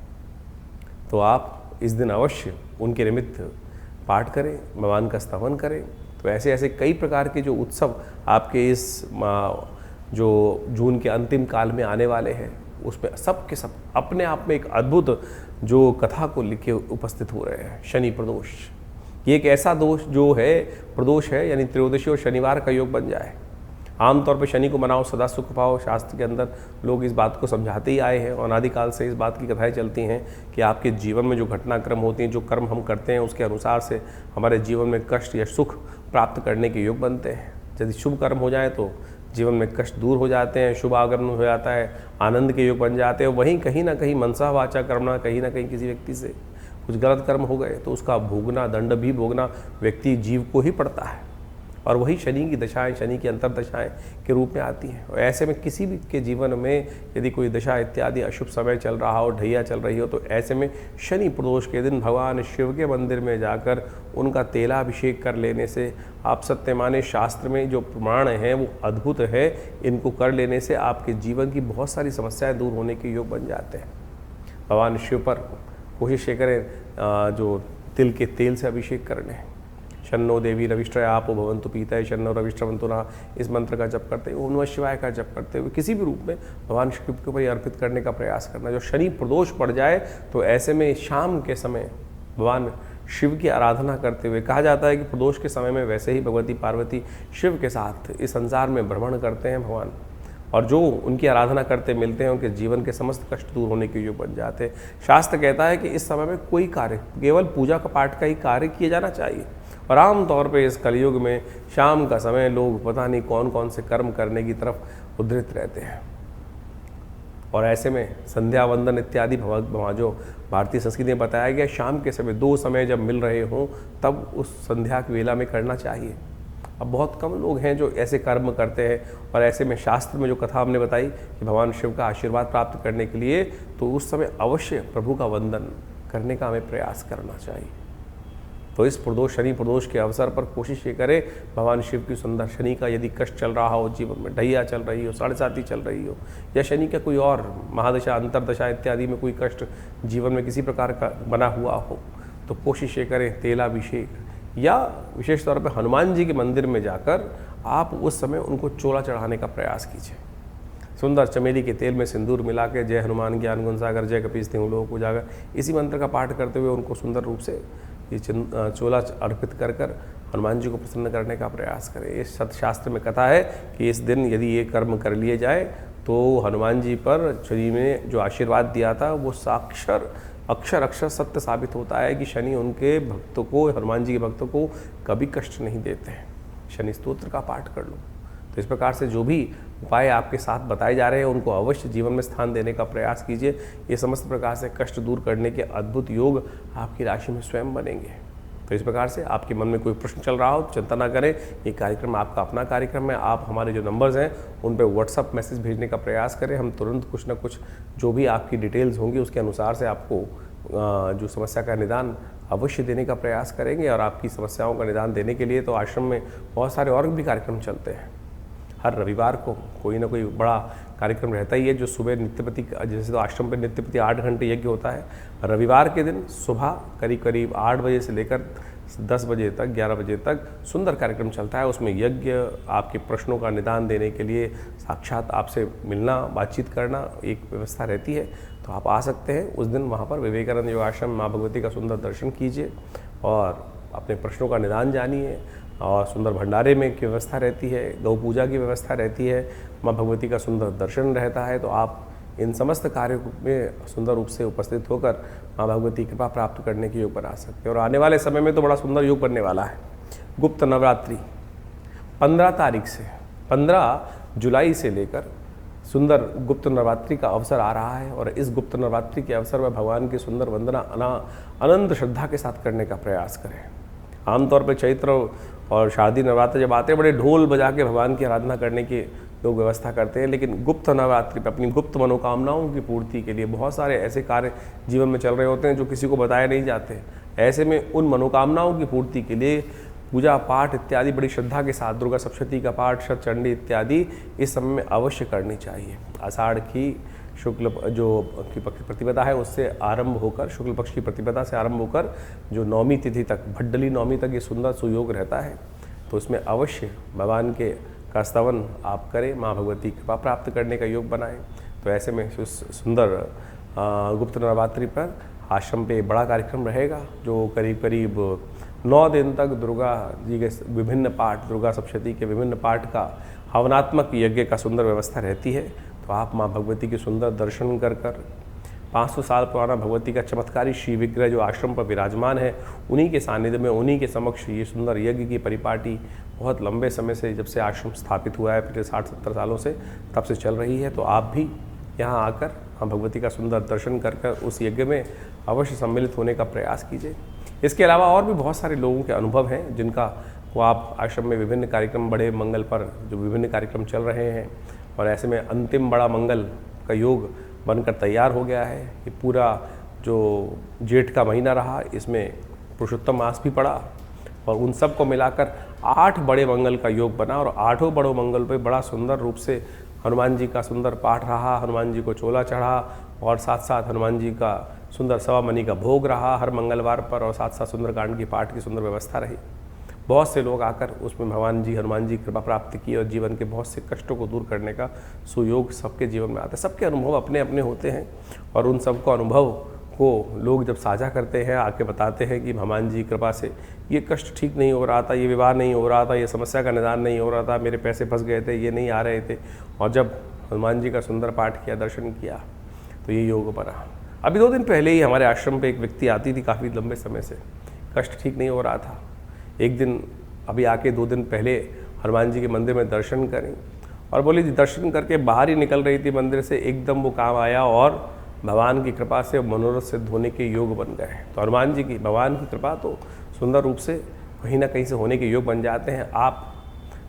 तो आप इस दिन अवश्य उनके निमित्त पाठ करें, भगवान का स्तवन करें। तो ऐसे ऐसे कई प्रकार के जो उत्सव आपके इस जो जून के अंतिम काल में आने वाले हैं, उसमें सब के सब अपने आप में एक अद्भुत जो कथा को लिखे उपस्थित हो रहे हैं। शनि प्रदोष, ये एक ऐसा दोष जो है प्रदोष है, यानी त्रयोदशी और शनिवार का योग बन जाए। आमतौर पर शनि को मनाओ सदा सुख पाओ, शास्त्र के अंदर लोग इस बात को समझाते ही आए हैं और अनादिकाल से इस बात की कथाएं चलती हैं कि आपके जीवन में जो घटनाक्रम होती हैं, जो कर्म हम करते हैं, उसके अनुसार से हमारे जीवन में कष्ट या सुख प्राप्त करने के योग बनते हैं। यदि शुभ कर्म हो जाए तो जीवन में कष्ट दूर हो जाते हैं, शुभ आगमन हो जाता है, आनंद के योग बन जाते हैं। वहीं कहीं ना कहीं मनसा वाचा कर्मणा, कहीं ना कहीं किसी व्यक्ति से कुछ गलत कर्म हो गए तो उसका भोगना, दंड भी भोगना व्यक्ति जीव को ही पड़ता है। और वही शनि की दशाएं, शनि की अंतर्दशाएं के रूप में आती हैं। और ऐसे में किसी भी के जीवन में यदि कोई दशा इत्यादि अशुभ समय चल रहा हो, ढैया चल रही हो, तो ऐसे में शनि प्रदोष के दिन भगवान शिव के मंदिर में जाकर उनका तेलाभिषेक कर लेने से, आप सत्य माने शास्त्र में जो प्रमाण हैं वो अद्भुत है, इनको कर लेने से आपके जीवन की बहुत सारी समस्याएँ दूर होने के योग बन जाते हैं। भगवान शिव पर कोशिश ये करें जो तिल के तेल से अभिषेक करने हैं। शन्नो देवी रविष्ट्रय आपो भवन्तु पीतय शन्नो रविष्ट्रवन्तु नः, इस मंत्र का जप करते हुए, ओम नमः शिवाय का जप करते हुए किसी भी रूप में भगवान शिव के ऊपर अर्पित करने का प्रयास करना। जो शनि प्रदोष पड़ जाए तो ऐसे में शाम के समय भगवान शिव की आराधना करते हुए, कहा जाता है कि प्रदोष के समय में वैसे ही भगवती पार्वती शिव के साथ इस संसार में भ्रमण करते हैं भगवान, और जो उनकी आराधना करते मिलते हैं उनके जीवन के समस्त कष्ट दूर होने के योग बन जाते हैं। शास्त्र कहता है कि इस समय में कोई कार्य, केवल पूजा का पाठ का ही कार्य किया जाना चाहिए। और आमतौर पे इस कलयुग में शाम का समय लोग पता नहीं कौन कौन से कर्म करने की तरफ उद्धृत रहते हैं। और ऐसे में संध्या वंदन इत्यादि जो भारतीय संस्कृति में बताया गया, शाम के समय 2 समय जब मिल रहे हों तब उस संध्या की वेला में करना चाहिए। अब बहुत कम लोग हैं जो ऐसे कर्म करते हैं। और ऐसे में शास्त्र में जो कथा हमने बताई कि भगवान शिव का आशीर्वाद प्राप्त करने के लिए तो उस समय अवश्य प्रभु का वंदन करने का हमें प्रयास करना चाहिए। तो इस प्रदोष, शनि प्रदोष के अवसर पर कोशिश ये करें भगवान शिव की सुंदर, शनि का यदि कष्ट चल रहा हो, जीवन में ढैया चल रही हो, 7.5 चल रही हो, या शनि का कोई और महादशा, अंतरदशा इत्यादि में कोई कष्ट जीवन में किसी प्रकार का बना हुआ हो, तो कोशिश ये करें तेलाभिषेक, या विशेष तौर पर हनुमान जी के मंदिर में जाकर आप उस समय उनको चोला चढ़ाने का प्रयास कीजिए। सुंदर चमेली के तेल में सिंदूर मिला के जय हनुमान ज्ञान गुण सागर जय कपीस तिहुँ लोक उजागर, इसी मंत्र का पाठ करते हुए उनको सुंदर रूप से ये चोला अर्पित कर कर हनुमान जी को प्रसन्न करने का प्रयास करें। इस शास्त्र में कथा है कि इस दिन यदि ये कर्म कर लिए जाए तो हनुमान जी पर शनि ने जो आशीर्वाद दिया था वो अक्षर सत्य साबित होता है कि शनि उनके भक्तों को, हनुमान जी के भक्तों को कभी कष्ट नहीं देते हैं। शनि स्तोत्र का पाठ कर लो। तो इस प्रकार से जो भी उपाय आपके साथ बताए जा रहे हैं उनको अवश्य जीवन में स्थान देने का प्रयास कीजिए। ये समस्त प्रकार से कष्ट दूर करने के अद्भुत योग आपकी राशि में स्वयं बनेंगे। तो इस प्रकार से आपके मन में कोई प्रश्न चल रहा हो तो चिंता ना करें, ये कार्यक्रम आपका अपना कार्यक्रम है। आप हमारे जो नंबर्स हैं उन पर व्हाट्सअप मैसेज भेजने का प्रयास करें। हम तुरंत कुछ ना कुछ जो भी आपकी डिटेल्स होंगी उसके अनुसार से आपको जो समस्या का निदान अवश्य देने का प्रयास करेंगे। और आपकी समस्याओं का निदान देने के लिए तो आश्रम में बहुत सारे और भी कार्यक्रम चलते हैं। हर रविवार को कोई ना कोई बड़ा कार्यक्रम रहता ही है जो सुबह नित्यपति, जैसे तो आश्रम पर नित्यपति 8 घंटे यज्ञ होता है। रविवार के दिन सुबह करीब 8 बजे से लेकर 10 बजे तक, 11 बजे तक सुंदर कार्यक्रम चलता है। उसमें यज्ञ, आपके प्रश्नों का निदान देने के लिए साक्षात आपसे मिलना, बातचीत करना एक व्यवस्था रहती है। तो आप आ सकते हैं उस दिन वहाँ पर विवेकानंद योग आश्रम माँ भगवती का सुंदर दर्शन कीजिए और अपने प्रश्नों का निदान जानिए। और सुंदर भंडारे में की व्यवस्था रहती है, गौ पूजा की व्यवस्था रहती है, माँ भगवती का सुंदर दर्शन रहता है। तो आप इन समस्त कार्यों में सुंदर रूप से उपस्थित होकर माँ भगवती कृपा प्राप्त करने के योग बना सकते हैं। और आने वाले समय में तो बड़ा सुंदर योग बनने वाला है। गुप्त नवरात्रि 15 तारीख से, 15 जुलाई से लेकर सुंदर गुप्त नवरात्रि का अवसर आ रहा है और इस गुप्त नवरात्रि के अवसर में भगवान की सुंदर वंदना अनंत श्रद्धा के साथ करने का प्रयास करें। आमतौर पर चैत्र और शारदीय नवरात्र जब आते हैं बड़े ढोल बजा के भगवान की आराधना करने की लोग व्यवस्था करते हैं, लेकिन गुप्त नवरात्रि पर अपनी गुप्त मनोकामनाओं की पूर्ति के लिए बहुत सारे ऐसे कार्य जीवन में चल रहे होते हैं जो किसी को बताए नहीं जाते। ऐसे में उन मनोकामनाओं की पूर्ति के लिए पूजा पाठ इत्यादि बड़ी श्रद्धा के साथ दुर्गा सप्तशती का पाठ, शतचंडी इत्यादि इस समय में अवश्य करनी चाहिए। आषाढ़ की शुक्ल जो की प्रतिपदा है उससे आरंभ होकर, शुक्ल पक्ष की प्रतिपदा से आरंभ होकर जो नौमी तिथि तक, भड्डली नौमी तक ये सुंदर सुयोग रहता है, तो इसमें अवश्य भगवान के का स्तवन आप करें, माँ भगवती कृपा प्राप्त करने का योग बनाएं। तो ऐसे में सुंदर गुप्त नवरात्रि पर आश्रम पे बड़ा कार्यक्रम रहेगा जो करीब करीब 9 दिन तक दुर्गा जी के विभिन्न पाठ, दुर्गा सप्तशती के विभिन्न पाठ का हवनात्मक यज्ञ का सुंदर व्यवस्था रहती है। तो आप माँ भगवती के सुंदर दर्शन कर 500 साल पुराना भगवती का चमत्कारी श्री विग्रह जो आश्रम पर विराजमान है, उन्हीं के सानिध्य में, उन्हीं के समक्ष ये सुंदर यज्ञ की परिपाटी बहुत लंबे समय से, जब से आश्रम स्थापित हुआ है पिछले 60-70 सालों से, तब से चल रही है। तो आप भी यहाँ आकर माँ भगवती का सुंदर दर्शन कर उस यज्ञ में अवश्य सम्मिलित होने का प्रयास कीजिए। इसके अलावा और भी बहुत सारे लोगों के अनुभव हैं जिनका वो आप आश्रम में विभिन्न कार्यक्रम, बड़े मंगल पर जो विभिन्न कार्यक्रम चल रहे हैं, और ऐसे में अंतिम बड़ा मंगल का योग बनकर तैयार हो गया है। ये पूरा जो जेठ का महीना रहा, इसमें पुरुषोत्तम मास भी पड़ा और उन सब को मिलाकर 8 बड़े मंगल का योग बना और 8 बड़ों मंगल पे बड़ा सुंदर रूप से हनुमान जी का सुंदर पाठ रहा, हनुमान जी को चोला चढ़ा और साथ साथ हनुमान जी का सुंदर सवा मनी का भोग रहा हर मंगलवार पर, और साथ साथ सुंदरकांड की पाठ की सुंदर व्यवस्था रही। बहुत से लोग आकर उसमें भगवान जी, हनुमान जी कृपा प्राप्त की और जीवन के बहुत से कष्टों को दूर करने का सुयोग सबके जीवन में आता है। सबके अनुभव अपने अपने होते हैं और उन सबको अनुभव को लोग जब साझा करते हैं, आके बताते हैं कि भगवान जी कृपा से ये कष्ट ठीक नहीं हो रहा था, ये विवाह नहीं हो रहा था, ये समस्या का निदान नहीं हो रहा था, मेरे पैसे फंस गए थे, ये नहीं आ रहे थे, और जब हनुमान जी का सुंदर पाठ किया, दर्शन किया, तो ये योग बना। अभी 2 दिन पहले ही हमारे आश्रम पे एक व्यक्ति आती थी, काफ़ी लंबे समय से कष्ट ठीक नहीं हो रहा था। एक दिन अभी आके 2 दिन पहले हनुमान जी के मंदिर में दर्शन करें और बोली जी, दर्शन करके बाहर ही निकल रही थी मंदिर से, एकदम वो काम आया और भगवान की कृपा से मनोरथ सिद्ध होने के योग बन गए। तो हनुमान जी की, भगवान की कृपा तो सुंदर रूप से कहीं ना कहीं से होने के योग बन जाते हैं। आप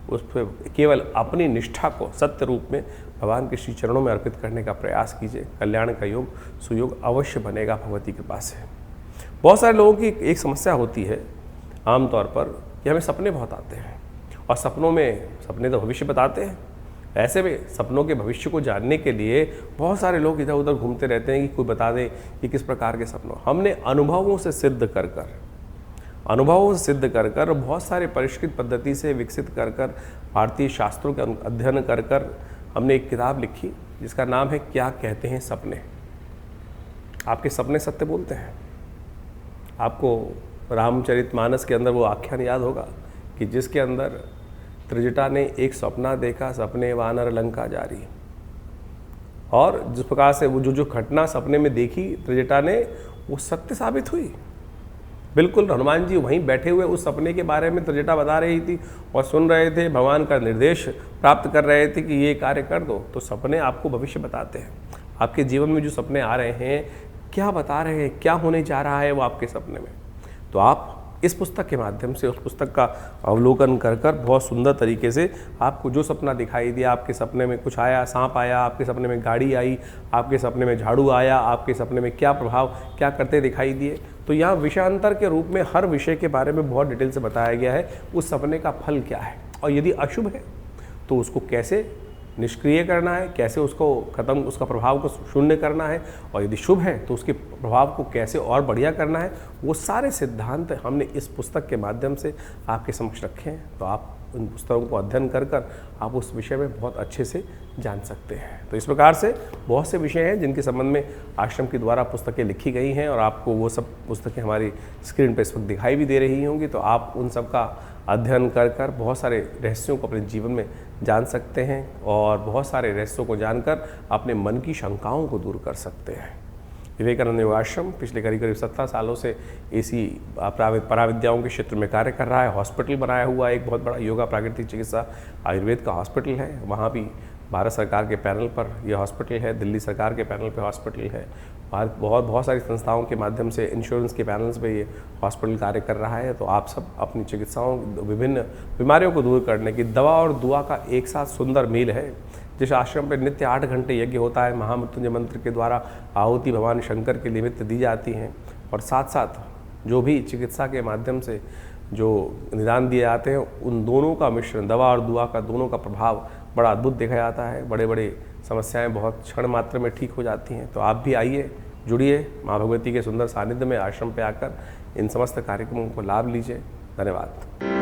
उस पर केवल अपनी निष्ठा को सत्य रूप में भगवान के श्री चरणों में अर्पित करने का प्रयास कीजिए, कल्याण का योग, सुयोग अवश्य बनेगा भगवती कृपा से। बहुत सारे लोगों की एक समस्या होती है आमतौर पर कि हमें सपने बहुत आते हैं और सपने तो भविष्य बताते हैं। ऐसे में सपनों के भविष्य को जानने के लिए बहुत सारे लोग इधर उधर घूमते रहते हैं कि कोई बता दे कि किस प्रकार के सपनों। हमने अनुभवों से सिद्ध कर बहुत सारे परिष्कृत पद्धति से विकसित कर भारतीय शास्त्रों के अध्ययन कर हमने एक किताब लिखी जिसका नाम है क्या कहते हैं सपने। आपके सपने सत्य बोलते हैं। आपको रामचरितमानस के अंदर वो आख्यान याद होगा कि जिसके अंदर त्रिजटा ने एक सपना देखा, सपने वानर लंका जारी, और जिस प्रकार से वो जो घटना सपने में देखी त्रिजटा ने, वो सत्य साबित हुई। बिल्कुल हनुमान जी वहीं बैठे हुए उस सपने के बारे में त्रिजटा बता रही थी और सुन रहे थे, भगवान का निर्देश प्राप्त कर रहे थे कि ये कार्य कर दो। तो सपने आपको भविष्य बताते हैं। आपके जीवन में जो सपने आ रहे हैं, क्या बता रहे हैं, क्या होने जा रहा है वो आपके सपने में। तो आप इस पुस्तक के माध्यम से उस पुस्तक का अवलोकन कर बहुत सुंदर तरीके से आपको जो सपना दिखाई दिया, आपके सपने में कुछ आया, सांप आया, आपके सपने में गाड़ी आई, आपके सपने में झाड़ू आया, आपके सपने में क्या प्रभाव क्या करते दिखाई दिए, तो यहाँ विषयांतर के रूप में हर विषय के बारे में बहुत डिटेल से बताया गया है। उस सपने का फल क्या है और यदि अशुभ है तो उसको कैसे निष्क्रिय करना है, कैसे उसको खत्म, उसका प्रभाव को शून्य करना है, और यदि शुभ है तो उसके प्रभाव को कैसे और बढ़िया करना है। वो सारे सिद्धांत हमने इस पुस्तक के माध्यम से आपके समक्ष रखे हैं। तो आप उन पुस्तकों को अध्ययन कर आप उस विषय में बहुत अच्छे से जान सकते हैं। तो इस प्रकार से बहुत से विषय हैं जिनके संबंध में आश्रम के द्वारा पुस्तकें लिखी गई हैं और आपको वो सब पुस्तकें हमारी स्क्रीन पर इस वक्त दिखाई भी दे रही होंगी। तो आप उन सब का अध्ययन कर बहुत सारे रहस्यों को अपने जीवन में जान सकते हैं और बहुत सारे रहस्यों को जानकर अपने मन की शंकाओं को दूर कर सकते हैं। विवेकानंद योगाश्रम पिछले करीब 17 सालों से इसी पराविद्याओं के क्षेत्र में कार्य कर रहा है। हॉस्पिटल बनाया हुआ एक बहुत बड़ा योगा प्राकृतिक चिकित्सा आयुर्वेद का हॉस्पिटल है। वहाँ भी भारत सरकार के पैनल पर यह हॉस्पिटल है, दिल्ली सरकार के पैनल पे हॉस्पिटल है, बहुत सारी संस्थाओं के माध्यम से इंश्योरेंस के पैनल्स पे ये हॉस्पिटल कार्य कर रहा है। तो आप सब अपनी चिकित्साओं, विभिन्न बीमारियों को दूर करने की दवा और दुआ का एक साथ सुंदर मेल है। जिस आश्रम पे नित्य 8 घंटे यज्ञ होता है, महामृत्युंजय मंत्र के द्वारा आहुति भगवान शंकर के निमित्त दी जाती हैं, और साथ साथ जो भी चिकित्सा के माध्यम से जो निदान दिए जाते हैं, उन दोनों का मिश्रण, दवा और दुआ का दोनों का प्रभाव बड़ा अद्भुत देखा जाता है। बड़े बड़े समस्याएं बहुत क्षण मात्र में ठीक हो जाती हैं। तो आप भी आइए, जुड़िए माँ भगवती के सुंदर सानिध्य में, आश्रम पे आकर इन समस्त कार्यक्रमों को लाभ लीजिए। धन्यवाद।